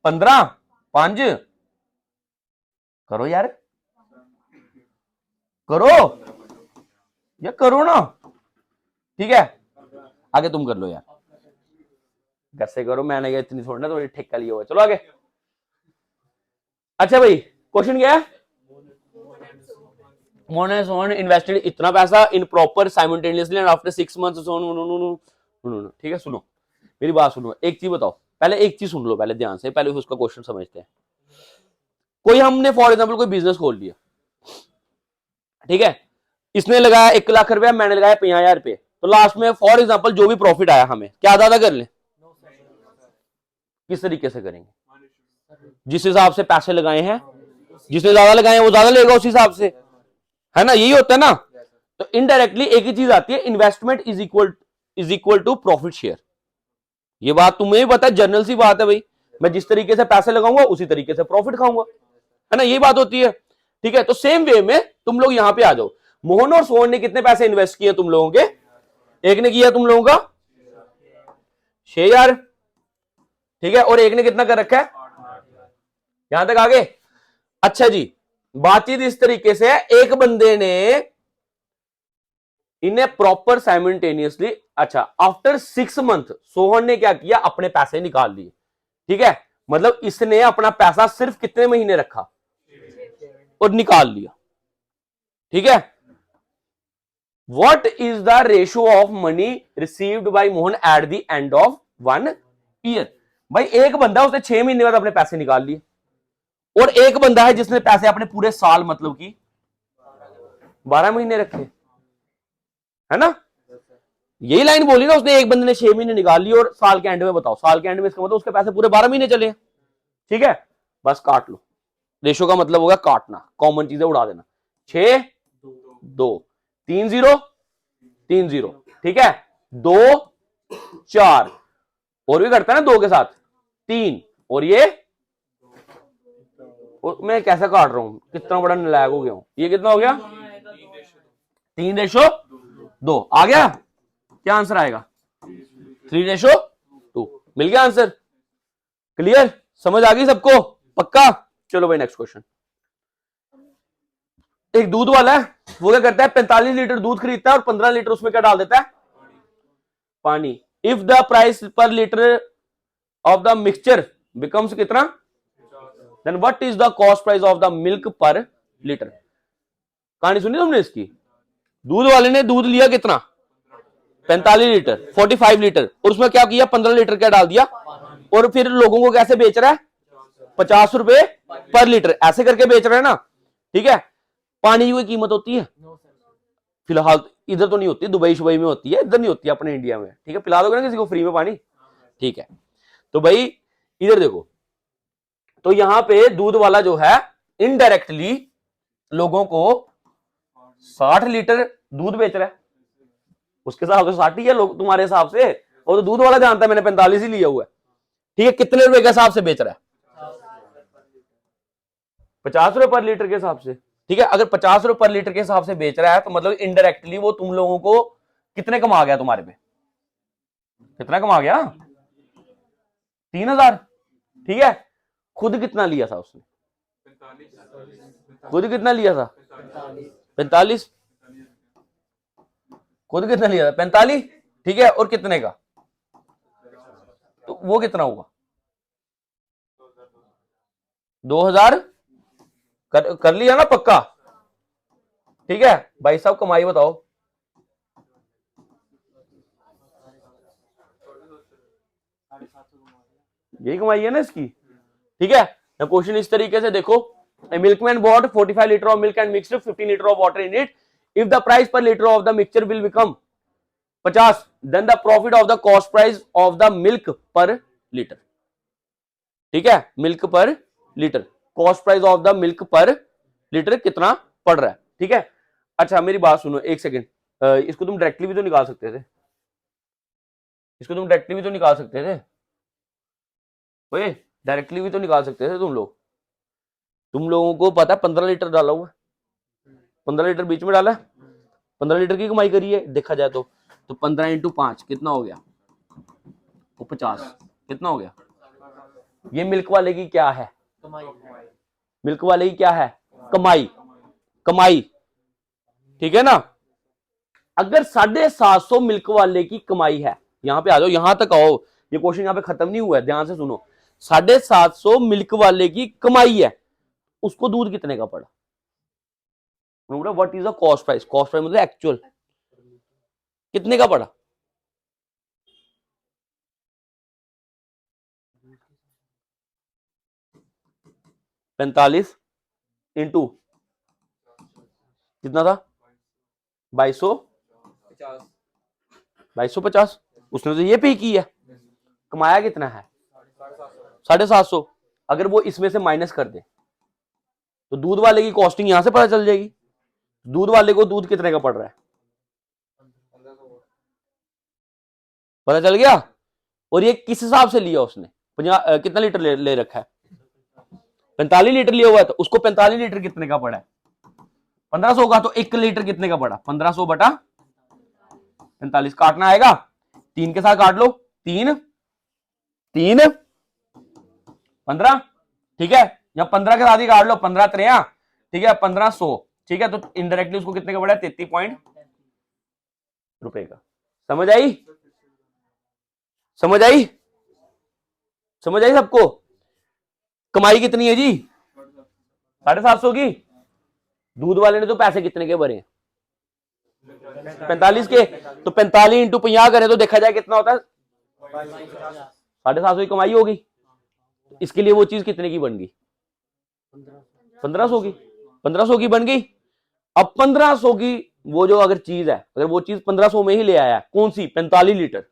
15 5 करो यार, करो या करो ना। ठीक है, आगे तुम कर लो यार, कैसे करो, मैंने इतनी थोड़ी ना थोड़ी ठेका लिया हुआ। चलो आगे। अच्छा भाई, क्वेश्चन क्या है, मोहन हैज इन्वेस्टेड इतना पैसा in proper simultaneously and after 6 months. ठीक है, सुनो मेरी बात सुनो, एक चीज बताओ, पहले एक चीज सुन लो पहले ध्यान से, पहले उसका क्वेश्चन समझते हैं। कोई हमने फॉर एग्जांपल कोई बिजनेस खोल लिया, ठीक है, इसने लगाया 1 लाख रुपया, मैंने लगाया 50,000 रुपये, तो लास्ट में फॉर एग्जांपल जो भी प्रॉफिट आया हमें क्या ज्यादा कर ले, किस तरीके से करेंगे, जिस हिसाब से पैसे लगाए हैं, जिसने ज्यादा लगाए हैं वो ज्यादा लेगा उस हिसाब से, है ना, यही होता है ना। तो इनडायरेक्टली एक ही चीज आती है, investment is equal to profit share. ये बात तुम्हें भी पता है, जनरल सी बात है भाई, मैं जिस तरीके से पैसे लगाऊंगा उसी तरीके से प्रॉफिट खाऊंगा, है ना, यही बात होती है। ठीक है, तो सेम वे में तुम लोग यहां पे आ जाओ। मोहन और सोहन ने कितने पैसे इन्वेस्ट किए तुम लोगों के, एक ने किया तुम लोगों का 6,000, ठीक है, और एक ने कितना कर रखा है, यहां तक आगे। अच्छा जी, बातचीत इस तरीके से है, एक बंदे ने इन्हें प्रॉपर साइमल्टेनियसली, अच्छा आफ्टर 6 मंथ सोहन ने क्या किया, अपने पैसे निकाल लिए। ठीक है, मतलब इसने अपना पैसा सिर्फ कितने महीने रखा और निकाल लिया। ठीक है, what is the ratio of money received by Mohan at the end of 1 year. भाई एक बंदा उसने 6 महीने बाद अपने पैसे निकाल लिए, और एक बंदा है जिसने पैसे अपने पूरे साल मतलब कि 12 महीने रखे, है ना, यही लाइन बोली ना उसने, एक बंदे ने 6 महीने निकाल ली और साल के एंड में बताओ, साल के एंड में इसका मतलब उसके पैसे पूरे 12 महीने चले। ठीक है, बस काट लो, रेशो का मतलब होगा काटना, कॉमन चीजें उड़ा देना, 6 2 3 0 3 0, ठीक है, 2 4 और भी करता है ना 2 के साथ 3, और ये और मैं कैसा काट रहा हूं, कितना बड़ा नालायक हो गया हूं, ये कितना हो गया 3:2 आ गया, क्या आंसर आएगा 3:2, मिल गया आंसर, क्लियर, समझ आ गई सबको, पक्का। चलो भाई नेक्स्ट क्वेश्चन। एक दूध वाला है, वो क्या करता है 45 लीटर दूध खरीदता है और 15 लीटर उसमें क्या डाल देता है, पानी। If the price per litre of the mixture becomes कितना, then what is the cost price of the milk per litre. कहानी सुनी तुमने इसकी, दूध वाले ने दूध लिया कितना 45 लीटर 45 लीटर, और उसमें क्या किया 15 लीटर क्या डाल दिया, और फिर लोगों को कैसे बेच रहा है 50 रुपए पर लीटर, ऐसे करके बेच रहा है ना। ठीक है, पानी की कोई कीमत होती है फिलहाल, इधर तो नहीं होती, दुबई शुबई में होती है, इधर नहीं होती अपने इंडिया में। ठीक है, पिला दोगे ना किसी को फ्री में पानी, ठीक है। तो भाई इधर देखो, तो यहां पे दूध वाला जो है इनडायरेक्टली लोगों को 60 लीटर दूध बेच रहा है, उसके हिसाब से 60 ही है लोग तुम्हारे हिसाब से, और तो दूध वाला जानता है मैंने 45 ही लिया हुआ है। ठीक है, कितने रुपए के हिसाब से बेच रहा है 50 रुपए पर लीटर के हिसाब से। ठीक है, अगर 50 रुपए पर लीटर के हिसाब से बेच रहा है तो मतलब इनडायरेक्टली वो तुम लोगों को कितने कमा गया, तुम्हारे पे कितना कमा गया 3,000। ठीक है, खुद कितना लिया था उसने, खुद कितना लिया था 45, खुद कितना लिया था 45। ठीक है, और कितने का, तो वो कितना हुआ 2000 कर लिया ना पक्का, ठीक है भाई साहब, कमाई बताओ। यही कमाई है ना इसकी, ठीक है। क्वेश्चन इस तरीके से देखो, milkman bought 45 litre of milk and mixed 15 litre of water in it, if the price per litre of the mixture will become 50, then the profit of the cost price of the milk per litre. ठीक है, milk per litre, cost price of the milk per litre कितना पड़ रहा है, ठीक है। अच्छा मेरी बात सुनो एक सेकेंड, इसको तुम डायरेक्टली भी तो निकाल सकते थे, इसको तुम डायरेक्टली भी तो निकाल सकते थे, ओए डायरेक्टली भी तो निकाल सकते थे तुम लोग। तुम लोगों को पता है 15 लीटर डाला हुआ, 15 लीटर बीच में डाला, 15 लीटर की कमाई करी है देखा जाए तो 15 इंटू 5 कितना हो गया, वो 50, कितना हो गया। ये मिल्क वाले की क्या है, मिल्क वाले की क्या है, कमाई, कमाई, ठीक है ना। अगर 750 मिल्क वाले की कमाई है, यहां पे आ जाओ, यहां तक आओ, ये क्वेश्चन यहां पे खत्म नहीं हुआ है, ध्यान से सुनो। 750 मिल्क वाले की कमाई है, उसको दूध कितने का पड़ा, what is the cost price, cost price मतलब एक्चुअल कितने का पड़ा। पैंतालीस इंटू कितना था, 2250, उसने तो ये पे की है, कमाया कितना है 750। अगर वो इसमें से माइनस कर दे तो दूध वाले की कॉस्टिंग यहां से पता चल जाएगी, दूध वाले को दूध कितने का पड़ रहा है, पता चल गया। और ये किस हिसाब से लिया उसने, कितना लीटर ले रखा है, 45 लीटर लिया हुआ है, तो उसको 45 लीटर कितने का पड़ा है 1500 का, तो 1 लीटर कितने का पड़ा 1500 बटा 45, काटना आएगा 3 के साथ काट लो, 3 3 15, ठीक है, या 15 के साथ ही काट लो, 15 3, ठीक है 1500, ठीक है। तो इनडायरेक्टली उसको कितने का पड़ा है 33 पॉइंट रुपए का। समझ आई, समझ आई, समझ आई सबको। कमाई कितनी है जी 750 की, दूध वाले ने तो पैसे कितने के भरे 45 के, तो 45 इंटू 50 करें तो देखा जाए कितना होता है 750 की कमाई होगी। इसके लिए वो चीज कितने की बन गई 1500 की, 1500 की बन गई। अब 1500 की वो जो अगर चीज है, अगर वो चीज 1500 में ही ले आया, कौन सी 45 लीटर,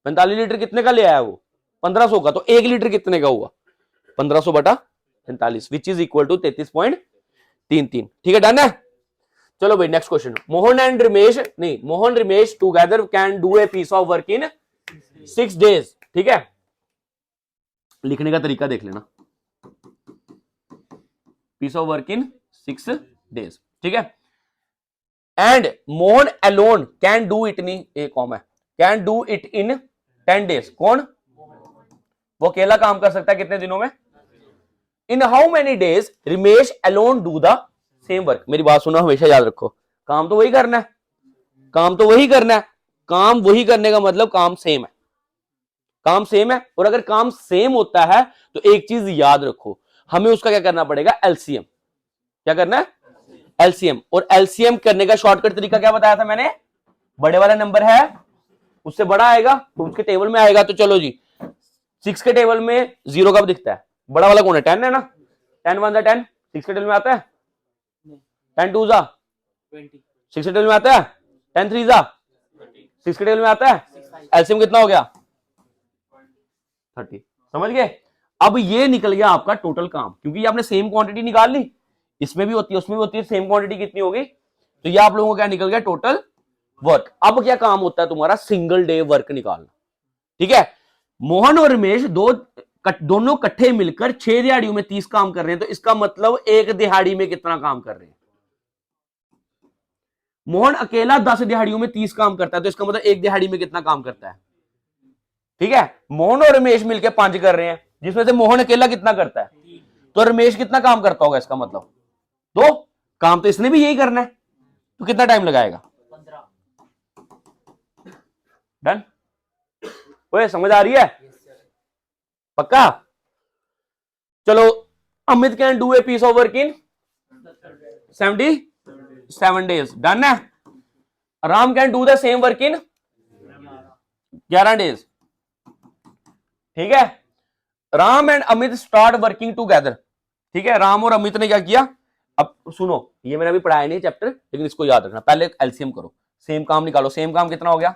45 लीटर कितने का ले आया वो 1500 का, तो 1 लीटर कितने का हुआ 1500 बटा 45, विच इज इक्वल टू 33.33, ठीक है डन है। चलो भाई next question, Mohan and Ramesh, नहीं Mohan Ramesh together can do a piece of work in 6 days, ठीक है। लिखने का तरीका देख लेना, piece of work in 6 days, ठीक है। And Mohan alone can do it in, एक कॉम है, can do it in 10 days, कौन, वो अकेला काम कर सकता है कितने दिनों में, in how many days Ramesh alone do the same work. मेरी बात सुनो, हमेशा याद रखो, काम तो वही करना है, काम तो वही करना है, काम वही करने का मतलब काम सेम है, काम सेम है। और अगर काम सेम होता है तो एक चीज याद रखो, हमें उसका क्या करना पड़ेगा एलसीएम, क्या करना है एलसीएम। और एलसीएम करने का शॉर्टकट तरीका क्या बताया था मैंने, बड़े वाला नंबर है उससे बड़ा आएगा तो उसके टेबल में आएगा। तो चलो जी 6 के टेबल में 0 कब दिखता है, बड़ा वाला कौन है 10 है ना, 10 1 10, 6 के टेबल में आता है 10 2 20, 6 के टेबल में आता है 10 3 6 के टेबल में आता है, एलसीएम कितना हो गया 30, समझ गए। अब ये निकल गया आपका टोटल काम, क्योंकि ये आपने सेम क्वांटिटी निकाल ली, इसमें भी होती है उसमें भी होती है, सेम क्वांटिटी कितनी होगी, तो ये आप लोगों को क्या निकल गया टोटल वर्क। अब क्या काम होता है तुम्हारा सिंगल डे वर्क निकालना, ठीक है। मोहन और रमेश दोनों इकट्ठे मिलकर 6 दिहाड़ियों में 30 काम कर रहे हैं, तो इसका मतलब एक दिहाड़ी में कितना काम कर रहे हैं। मोहन अकेला 10 दिहाड़ियों में 30 काम करता है, तो इसका मतलब एक दिहाड़ी में कितना काम करता है, ठीक है। मोहन और रमेश मिलकर 5 कर रहे हैं, जिसमें से मोहन अकेला कितना करता है, तो रमेश कितना काम करता होगा, इसका मतलब तो काम तो इसने भी यही करना है, तो कितना टाइम लगाएगा 15। डन, ओए समझ आ रही है पक्का। चलो Amit can do a piece of work in 70 7 days, done है। Ram can do the same work in 11 days, ठीक है। Ram and Amit start working together, ठीक है। राम और अमित ने क्या किया, अब सुनो, ये मैंने अभी पढ़ाया नहीं चैप्टर, लेकिन इसको याद रखना। पहले एलसीएम करो, सेम काम निकालो। सेम काम कितना हो गया,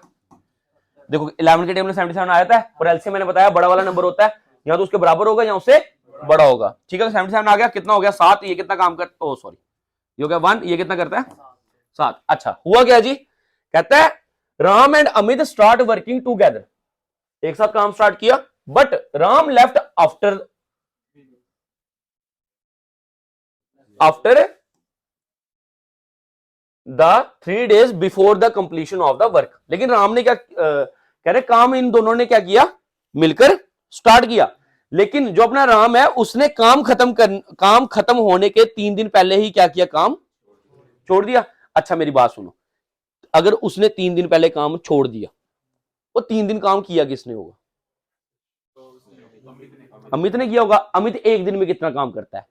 देखो 11 के टेबल में 77 आया था, और एलसीएम मैंने बताया बड़ा वाला नंबर होता है, या तो उसके बराबर होगा या उससे बड़ा होगा, ठीक है। 77 आ गया, कितना हो गया 7। ये कितना काम करता, ओ सॉरी, ये हो गया 1, ये कितना करता है 7। अच्छा हुआ क्या जी, कहता है Ram and Amit start working together, एक साथ काम स्टार्ट किया, but Ram left after the 3 days before the completion of the work. लेकिन राम ने क्या कह रहे, काम इन दोनों ने क्या किया, मिलकर स्टार्ट किया, लेकिन जो अपना राम है उसने काम खत्म होने के 3 दिन पहले ही क्या किया, काम छोड़ दिया। अच्छा मेरी बात सुनो, अगर उसने 3 दिन पहले काम छोड़ दिया, वो 3 दिन काम किया किसने होगा, अमित ने किया होगा। अमित एक दिन में कितना काम करता है,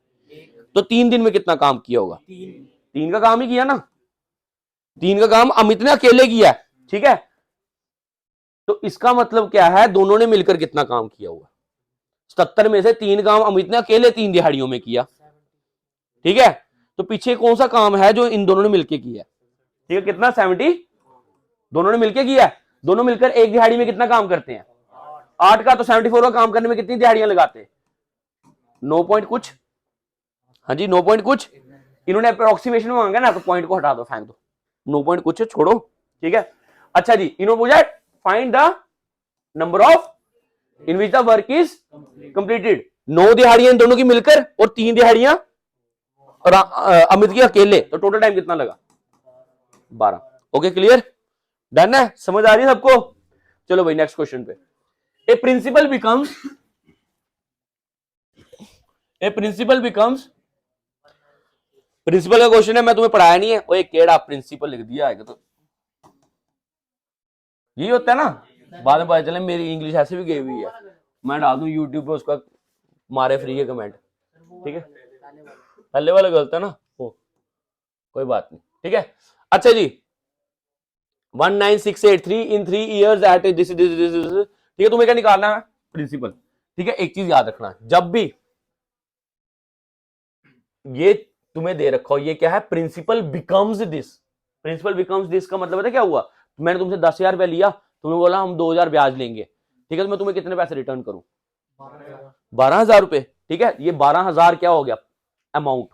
तो 3 दिन में कितना काम किया होगा, 3 का काम ही किया ना, 3 का काम अमित ने अकेले किया, ठीक है। तो इसका मतलब क्या है, दोनों ने मिलकर कितना काम किया होगा, 77 में से 3 काम अमित ने अकेले 3 दिहाड़ियों में किया, ठीक है। तो पीछे कौन सा काम है जो इन दोनों ने मिलकर किया, ठीक है। कितना 70 दोनों ने मिलकर किया, दोनों मिलकर एक दिहाड़ी में कितना काम करते हैं 8 का, तो 74 का काम करने में कितनी दिहाड़ियां लगाते हैं 9 पॉइंट कुछ, हाँ जी 9 पॉइंट कुछ। इन्होंने अप्रोक्सीमेशन में मांगा ना, तो पॉइंट को हटा दो, फेंक दो, 9 पॉइंट कुछ छोड़ो, ठीक है। अच्छा जी, इन्होंने पूछा find the number of in which the work is completed. 9 दिहाड़ियां इन दोनों की मिलकर और 3 दिहाड़ियां अमित की अकेले, तो टोटल टाइम कितना लगा 12। ओके क्लियर, डन है, समझ आ रही है सबको। चलो भाई नेक्स्ट क्वेश्चन पे। ए प्रिंसिपल बिकम्स प्रिंसिपल का क्वेश्चन है, मैं तुम्हें पढ़ाया नहीं है, वो एक केड़ा प्रिंसिपल लिख दिया है, तो यही होता है ना, बाद में पता चले मेरी इंग्लिश ऐसे भी गई हुई है, मैं डाल दूं यूट्यूब पे उसका मारे फ्री के कमेंट, ठीक है। पहले वाला गलत है ना, हो कोई बात नहीं, ठीक है। अच्छा जी 19683 इन 3 years एट दिस, ठीक है। तुम्हें क्या निकालना है, प्रिंसिपल, ठीक है। एक चीज याद रखना, जब भी ये तुम्हें दे रखा हो, ये क्या है, principal becomes this. Principal becomes this का मतलब है क्या हुआ, मैंने तुमसे 10,000 रुपया लिया, तुमने बोला हम 2,000 ब्याज लेंगे, ठीक है। तो मैं तुम्हें कितने पैसे रिटर्न करूं 12,000 रुपए, ठीक है। ये 12,000 क्या हो गया, अमाउंट।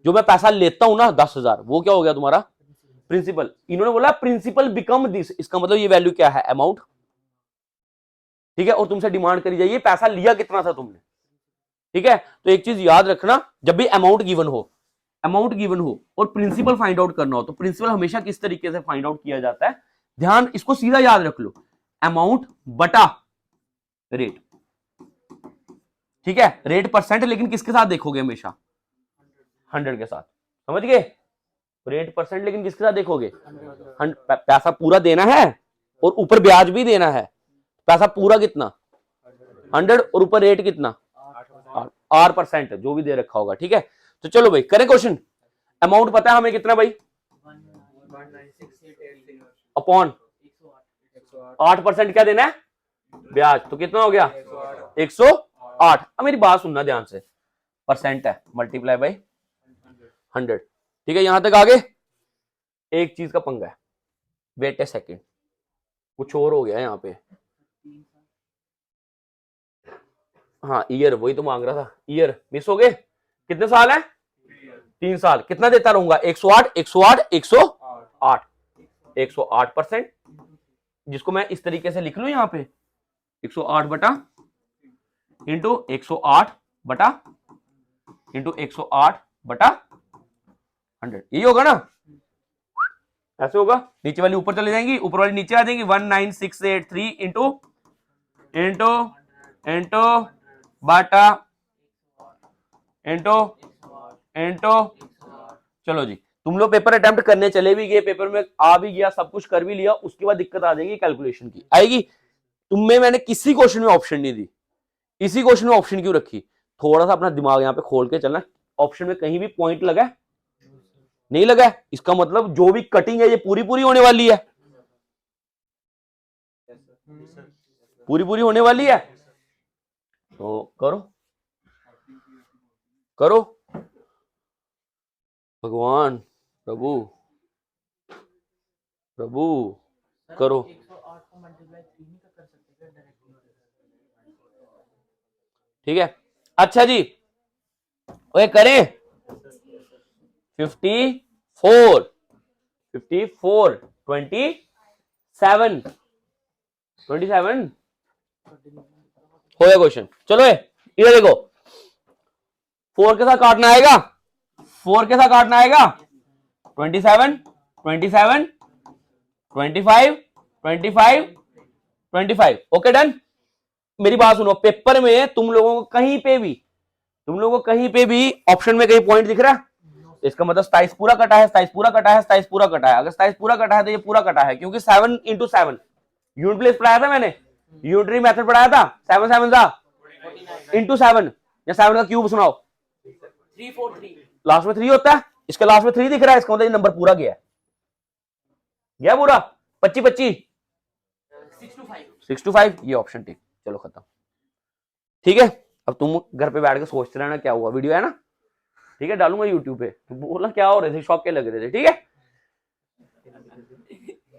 जो मैं पैसा लेता हूं ना 10,000, वो क्या हो गया तुम्हारा प्रिंसिपल। इन्होंने बोला प्रिंसिपल बिकम दिस, इसका मतलब ये वैल्यू क्या है, अमाउंट, ठीक है। और तुमसे डिमांड करी जाइए पैसा लिया कितना था तुमने, ठीक है। तो एक चीज याद रखना, जब भी अमाउंट गिवन हो और प्रिंसिपल फाइंड आउट करना हो, तो प्रिंसिपल हमेशा किस तरीके से फाइंड आउट किया जाता है, ध्यान इसको सीधा याद रख लो, अमाउंट बटा रेट, ठीक है। रेट परसेंट, लेकिन किसके साथ देखोगे हमेशा 100 के साथ, समझ गए। रेट परसेंट लेकिन किसके साथ देखोगे, पैसा पूरा देना है और ऊपर ब्याज भी देना है, पैसा पूरा कितना 100 और ऊपर रेट कितना 8%, जो भी दे रखा होगा, ठीक है। तो चलो भाई करें क्वेश्चन। अमाउंट पता है हमें कितना भाई, अपॉन 8% क्या देना है ब्याज, तो कितना हो गया 108। अब मेरी बात सुनना ध्यान से, परसेंट है मल्टीप्लाई बाई 100, ठीक है। यहां तक आगे एक चीज का पंगा है, वेट ए सेकेंड, कुछ और हो गया है यहां पे, हाँ ईयर वही तो मांग रहा था, ईयर मिस हो गए। कितने साल है 3 साल, कितना देता रहूंगा 108 108%, जिसको मैं इस तरीके से लिख लू यहां पे 108 बटा इंटू 108 बटा इंटू 108 बटा 100, यही होगा ना, ऐसे होगा। नीचे वाली ऊपर चले जाएंगी, ऊपर वाली नीचे आ जाएंगी, 19683 इंटू इंटू इंटू बाटा इंटू इंटू, चलो जी तुम लोग पेपर अटेम्प्ट करने चले भी गए, पेपर में आ भी गया, सब कुछ कर भी लिया, उसके बाद दिक्कत आ जाएगी कैलकुलेशन की आएगी। तुम्हें मैंने किसी क्वेश्चन में ऑप्शन नहीं दी, इसी क्वेश्चन में ऑप्शन क्यों रखी, थोड़ा सा अपना दिमाग यहाँ पे खोल के चलना, ऑप्शन में कहीं भी पॉइंट लगा नहीं लगा है, इसका मतलब जो भी कटिंग है ये पूरी पूरी होने वाली है, पूरी पूरी होने वाली है। तो करो करो, भगवान प्रभु प्रभु करो। ठीक है, अच्छा जी, ओए करें 54 54 27 27 हो गया क्वेश्चन। चलो इधर देखो, 4 के साथ काटना आएगा, 4 के साथ काटना आएगा 27 27 25 25 25। Okay done. मेरी बात सुनो, पेपर में तुम लोगों को कहीं पे भी ऑप्शन में कहीं पॉइंट दिख रहा है? इसका मतलब 27 पूरा कटा है, 27 पूरा कटा है, 27 पूरा कटा है। अगर 27 पूरा कटा है तो ये पूरा कटा है, क्योंकि 7 इंटू 7 यूनिट प्लेस पढ़ाया था मैंने, यूनिटरी मेथड पढ़ाया था। 7 7 जा इंटू 7 या 7 का क्यूब सुनाओ, 343 लास्ट में 3 होता है, इसके लास्ट में 3 दिख रहा है, इसका मतलब ये नंबर पूरा गया पूरा 25 25 6 to 5 ये ऑप्शन टिक। चलो खत्म। ठीक है, अब तुम घर पे बैठ के सोचते रहना क्या हुआ, वीडियो है ना, ठीक है, डालूंगा यूट्यूब पे। बोला क्या हो रहे थे, शौक के लग रहे थे। ठीक है,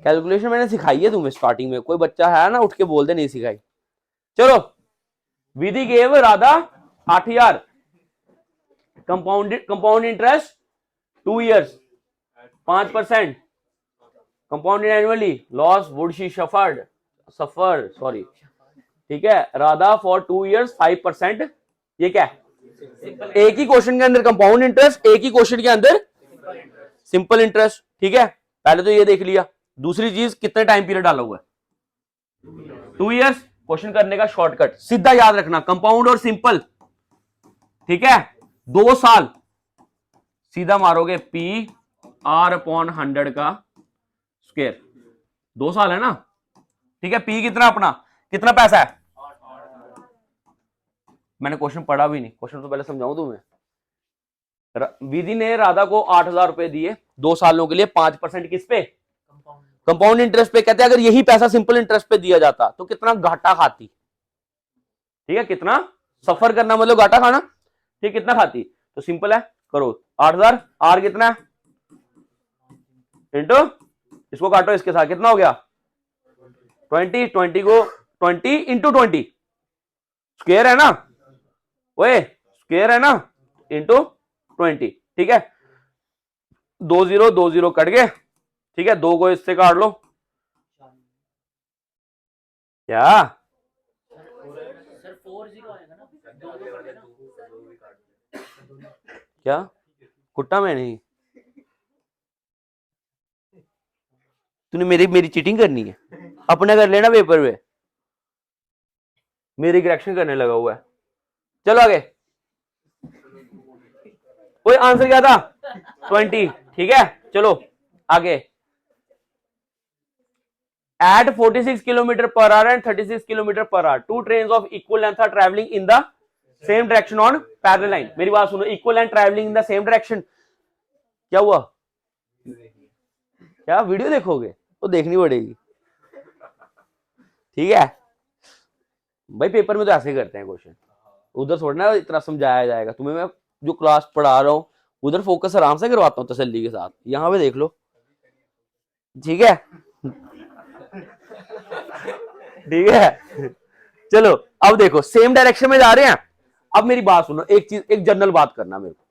कैलकुलेशन मैंने सिखाई है तुम्हें स्टार्टिंग में, कोई बच्चा है ना उठ के बोल दे नहीं सिखाई। चलो, Vidhi gave Radha 8000 compound interest 2 years 5% compounded annually, loss would she suffer sorry. ठीक है, राधा फॉर 2 years 5%। ये क्या है, एक ही क्वेश्चन के अंदर कंपाउंड इंटरेस्ट, एक ही क्वेश्चन के अंदर सिंपल इंटरेस्ट। ठीक है, पहले तो ये देख लिया। दूसरी चीज, कितने टाइम पीरियड डाला हुआ है, 2 years। क्वेश्चन करने का शॉर्टकट सीधा याद रखना, कंपाउंड और सिंपल। ठीक है, 2 साल सीधा मारोगे पी आर अपॉन 100 का स्क्वायर, 2 साल है ना। ठीक है, पी कितना अपना, कितना पैसा है, मैंने क्वेश्चन पढ़ा भी नहीं, क्वेश्चन तो पहले समझाऊं तुम्हें। विधि ने राधा को 8000 रुपए दिए 2 सालों के लिए, 5% किस पे, कंपाउंड इंटरेस्ट पे। कहते हैं अगर यही पैसा सिंपल इंटरेस्ट पे दिया जाता तो कितना घाटा खाती। ठीक है, कितना सफर करना मतलब घाटा खाना। ठीक, कितना खाती, तो सिंपल है, करो 8000, आर कितना है इंटू, इसको काटो इसके साथ, कितना हो गया 20, 20 को 20 इंटू 20 स्क्वायर है ना, ओए स्क्वायर है ना, इंटू 20। ठीक है, 2 0 कट गए। ठीक है, 2 को इससे काट लो, क्या क्या कुट्टा में नहीं, तूने मेरी चीटिंग करनी है, अपने कर लेना पेपर में, मेरी करेक्शन करने लगा हुआ है। चलो आगे, कोई आंसर क्या था 20। ठीक है, चलो आगे, at 46 kilometer per hour and 36 kilometer per hour 2 trains of equal length are traveling in the same direction on parallel line। मेरी बात सुनो, equal length traveling in the same direction, क्या हुआ, क्या वीडियो देखोगे तो देखनी पड़ेगी। ठीक है भाई, पेपर में तो ऐसे करते हैं क्वेश्चन, उधर थोड़ा ना इतना समझाया जाएगा तुम्हें। मैं जो क्लास पढ़ा रहा हूँ उधर फोकस आराम से करवाता हूँ तसल्ली के साथ, यहाँ पे देख लो। ठीक है ठीक है, चलो अब देखो सेम डायरेक्शन में जा रहे हैं। अब मेरी बात सुनो, एक चीज, एक जनरल बात करना मेरे को,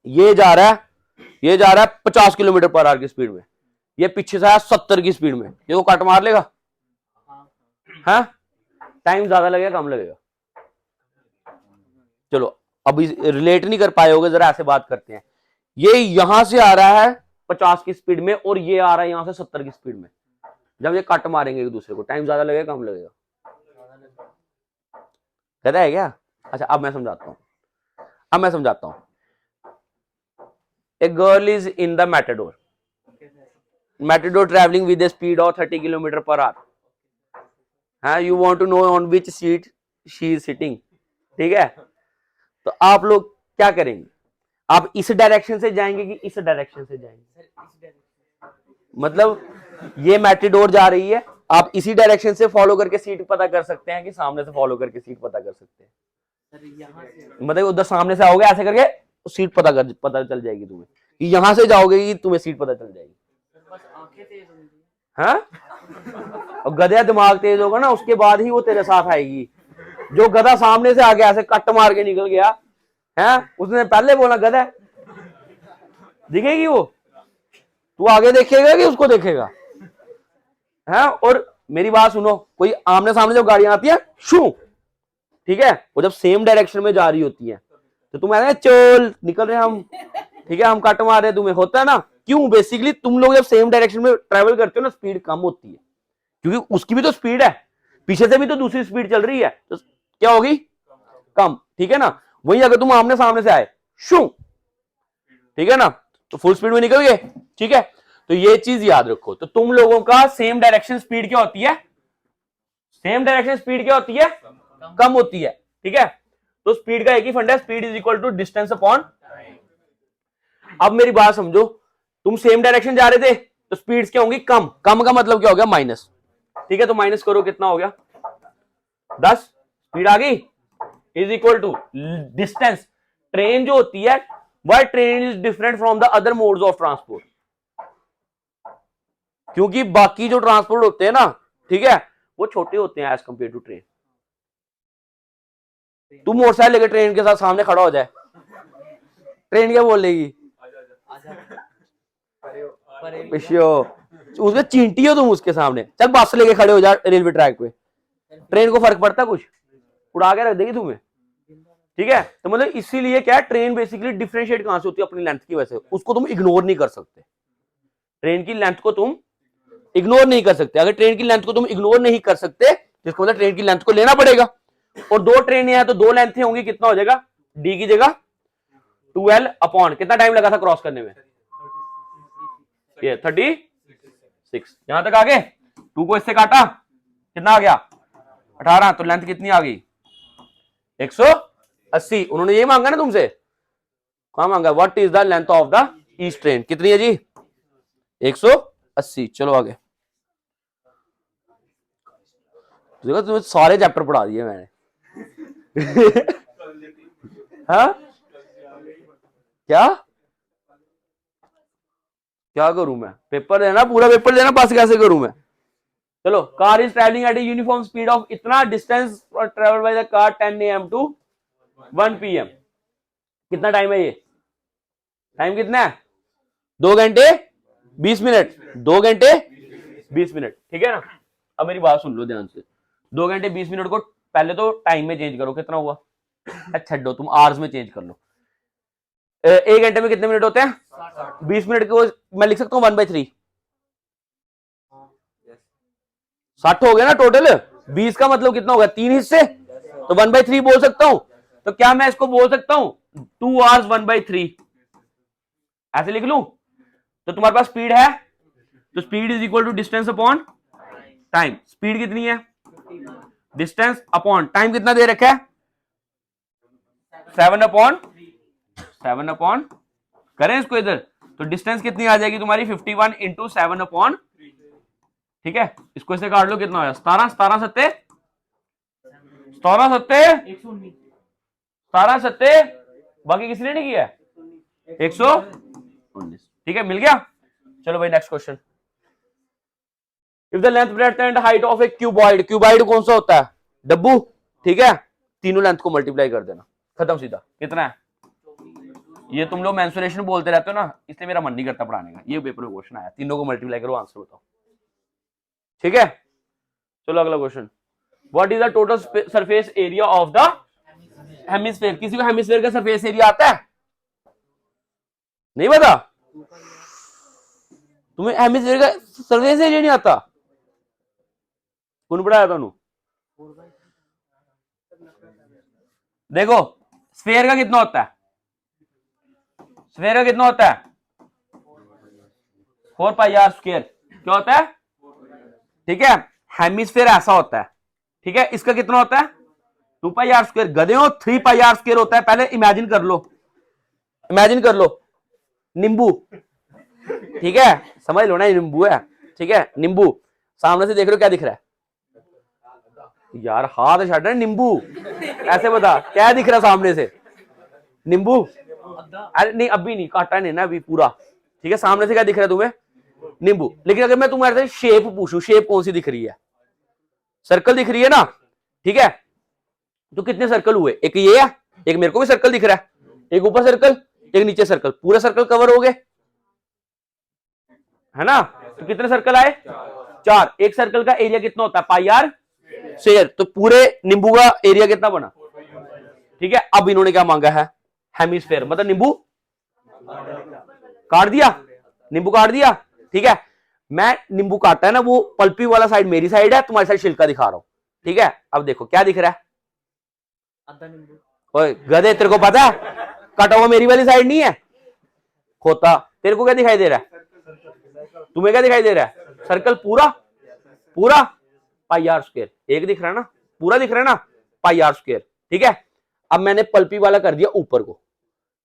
ये जा रहा है 50 किलोमीटर पर आवर की स्पीड में, ये पीछे से आया 70 की स्पीड में, ये वो कट मार लेगा, हाँ टाइम ज्यादा लगेगा कम लगेगा। चलो अभी रिलेट नहीं कर पाए होगे, जरा ऐसे बात करते हैं। ये यहां से आ रहा है 50 की स्पीड में और ये आ रहा है यहां से 70 की स्पीड में, जब ये कट मारेंगे एक दूसरे को, टाइम ज्यादा लगेगा कम लगेगा, कहता है क्या। अच्छा अब मैं समझाता हूं, a girl is in the matador travelling with a speed of 30 kilometre per hour. हाँ, you want to know on which seat she is sitting. ठीक है, तो आप लोग क्या करेंगे, आप इस डायरेक्शन से जाएंगे कि इस डायरेक्शन से जाएंगे? मतलब ये मैटिडोर जा रही है, आप इसी डायरेक्शन से फॉलो करके सीट पता कर सकते हैं कि सामने से फॉलो करके सीट पता कर सकते हैं? मतलब उधर सामने से आओगे ऐसे करके सीट पता चल जाएगी तुम्हें, कि यहां से जाओगे कि तुम्हें सीट पता चल जाएगी। हाँ, और गधा दिमाग तेज होगा ना, उसके बाद ही वो तेरे साथ आएगी। जो गधा सामने से आके ऐसे कट मार के निकल गया है, उसने पहले बोला गधा, दिखेगी वो? तू आगे देखेगा कि उसको देखेगा? है? और मेरी बात सुनो, कोई आमने सामने जब गाड़ियां आती है शू, ठीक है, वो जब सेम डायरेक्शन में जा रही होती है तो तुम ऐसे चल निकल रहे हम, ठीक है, हम कट मार रहे, तुम्हें होता है ना? क्यों? बेसिकली तुम लोग जब सेम डायरेक्शन में ट्रेवल करते हो ना, स्पीड कम होती है, क्योंकि उसकी भी तो स्पीड है, पीछे से भी तो दूसरी स्पीड चल रही है, तो क्या होगी? कम, ठीक है ना? वहीं अगर तुम आमने सामने से आए शू, ठीक है ना, तो फुल स्पीड में निकल गए, ठीक है? तो ये चीज याद रखो। तो तुम लोगों का सेम डायरेक्शन स्पीड क्या होती है? सेम डायरेक्शन स्पीड क्या होती है? कम होती है, ठीक है? तो स्पीड का एक ही फंडा है, speed is equal to distance upon. अब मेरी बात समझो, तुम सेम डायरेक्शन जा रहे थे तो स्पीड्स क्या होंगी? कम। कम का मतलब क्या हो गया? माइनस, ठीक है? तो माइनस करो, कितना हो गया? 10। स्पीड आ गई is equal to distance. Train जो होती है, वह train is different from the other modes of transport, क्योंकि बाकी जो ट्रांसपोर्ट होते हैं ना, ठीक है, वो छोटे होते हैं एज कंपेयर टू ट्रेन। तुम मोटरसाइकिल लेकर ट्रेन के साथ सामने खड़ा हो जाए, ट्रेन क्या बोलेगी? उसके चींटी हो तुम उसके सामने। चल बस लेके खड़े हो जा रेलवे ट्रैक पे, ट्रेन को फर्क पड़ता कुछ? उड़ा के रख देगी तुम्हें, ठीक है? तो मतलब इसीलिए क्या है, ट्रेन बेसिकली डिफरेंशिएट कहां से होती है? अपनी लेंथ की वजह से। उसको तुम इग्नोर नहीं कर सकते, ट्रेन की लेंथ को तुम इग्नोर नहीं कर सकते। अगर ट्रेन की लेंथ को तुम इग्नोर नहीं कर सकते, जिसको मतलब ट्रेन की लेंथ को लेना पड़ेगा, और दो ट्रेनें हैं तो दो लेंथें होंगी, कितना हो जाएगा? डी की जगह 12 अपॉन, कितना टाइम लगा था क्रॉस करने में? ये 36। यहां तक आ गए, 2 को इससे काटा, कितना आ गया? 18। तो लेंथ कितनी आ गई? 180। उन्होंने ये मांगा ना तुमसे, कहां मांगा? What is the length of the east train? कितनी है जी? 180। चलो आगे। देखो तुम्हें सारे चैप्टर पढ़ा दिए मैंने। हाँ, क्या क्या करूं मैं? पेपर देना, पूरा पेपर देना, पास कैसे करूं मैं? चलो, car is travelling at a uniform speed of इतना, distance travel by the car 10 AM to 1 PM। कितना टाइम है ये? टाइम कितना है? 2 घंटे 20 मिनट। 2 घंटे 20 मिनट, ठीक है ना? अब मेरी बात सुन लो ध्यान से। 2 घंटे 20 मिनट को पहले तो टाइम में चेंज करो, कितना हुआ? अच्छा छो, तुम आवर्स में चेंज कर लो। 1 घंटे में कितने मिनट होते हैं? 20 मिनट को मैं लिख सकता हूँ 1/3। 60 हो गया ना टोटल। 20 का मतलब कितना होगा? 3 हिस्से, तो 1/3 बोल सकता हूं। तो क्या मैं इसको बोल सकता हूं 2 आवर्स 1/3, ऐसे लिख लूं? तो तुम्हारे पास स्पीड है, तो speed is equal to distance upon time. Speed कितनी है? डिस्टेंस अपॉन टाइम कितना दे रखा है? 7/7 करें इसको इधर, तो डिस्टेंस कितनी आ जाएगी तुम्हारी? 51 इंटू 7/, ठीक है? इसको इसे काट लो, कितना होगा? 17 17 सत्ते 17 सत्ते, बाकी किसी ने नहीं किया? 119, ठीक है? मिल गया। चलो भाई next question. If the length breadth and height of A cuboid, cuboid कौन सा होता है? डब्बू, ठीक है? तीनों लेंथ को मल्टीप्लाई कर देना, खत्म सीधा। कितना है? ये तुम लोग मेंसुरेशन बोलते रहते हो ना, इसलिए मेरा मन नहीं करता पढ़ाने का। ये पेपर में क्वेश्चन आया, तीनों को मल्टीप्लाई करो, आंसर बताओ, ठीक है? चलो अगला question. What is the total surface area of the hemisphere? किसी को हेमिस्फीयर का सरफेस एरिया आता है? नहीं पता? तुम्हें हेमिस्फीयर का सरफेस एरिया नहीं आता? कौन पढ़ाया था? देखो, स्फीयर का कितना होता है? स्फीयर का कितना होता है? 4πr²। क्या होता है? ठीक है? हेमिस्फीयर ऐसा होता है, ठीक है? इसका कितना होता है? 2πr²। गधे हो, 3πr² होता है। पहले इमेजिन कर लो, इमेजिन कर लो नींबू, ठीक है, समझ लो ना ये नींबू है, ठीक है, नींबू सामने से देख रहे हो क्या दिख रहा है यार, हाथ छाट रहे नींबू, ऐसे बता क्या दिख रहा है सामने से, नींबू, अरे नहीं अभी नहीं काटा नहीं ना अभी पूरा, ठीक है, सामने से क्या दिख रहा है तुम्हें, नींबू। लेकिन अगर मैं तुम्हारे से शेप पूछूं, शेप कौन सी दिख रही है, सर्कल दिख रही है ना, ठीक है, तो कितने सर्कल हुए, एक ये है, एक मेरे को भी सर्कल दिख रहा है, एक ऊपर सर्कल, एक नीचे सर्कल, पूरे सर्कल कवर हो गए, है ना, तो कितने सर्कल आए, 4। एक सर्कल का एरिया कितना होता है, पाई आर स्क्वायर, तो पूरे नींबू का एरिया कितना बना, ठीक है। अब इन्होंने क्या मांगा है, हेमिस्फेयर, मतलब नींबू काट दिया, नींबू काट दिया, ठीक है। मैं नींबू काटा है ना, वो पल्पी वाला साइड मेरी साइड है, तुम्हारी साइड छिलका दिखा रहा हूं, ठीक है। अब देखो क्या दिख रहा है, आधा नींबू। ओए गधे, तेरे को पता है कटा हुआ मेरी वाली साइड नहीं है, खोता, तेरे को क्या दिखाई दे रहा है, तुम्हें क्या दिखाई दे रहा है, सर्कल पूरा, पूरा पाई आर स्क्वायर, एक दिख रहा है ना, पूरा दिख रहा है ना, पाई आर स्क्वायर, ठीक है। अब मैंने पल्पी वाला कर दिया ऊपर को,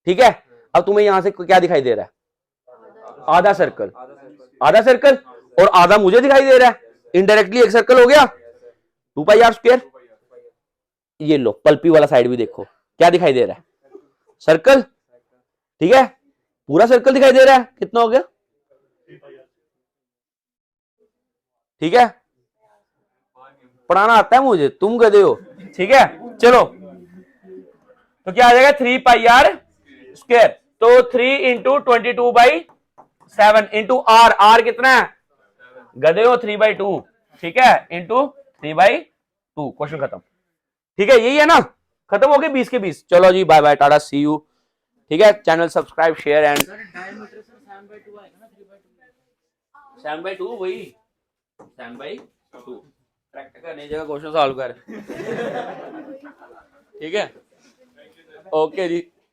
ठीक है। अब तुम्हें यहां से क्या दिखाई दे रहा है, आधा सर्कल, आधा सर्कल, और आधा मुझे दिखाई दे रहा है, इनडायरेक्टली एक सर्कल हो गया, 2 पाई आर स्क्वायर। ये लो पल्पी वाला साइड भी देखो क्या दिखाई दे रहा है, सर्कल, ठीक है, पूरा सर्कल दिखाई दे रहा है, कितना हो गया, ठीक है। पढ़ाना आता है मुझे, तुम गधे हो, ठीक है। चलो तो क्या आ जाएगा, 3 पाई आर स्क्वायर, तो 3 इंटू 22/7 इंटू आर, आर कितना है गधे हो, 3/2, ठीक है, इंटू 3/2, क्वेश्चन खत्म, ठीक है। यही है ना, खत्म हो गए 20 के 20। चलो जी bye bye, tata, see you, ठीक है। चैनल सब्सक्राइब शेयर एंड 7/2 वही 7/2 प्रैक्टिस करने जगह क्वेश्चन सॉल्व कर, ठीक है, ओके जी।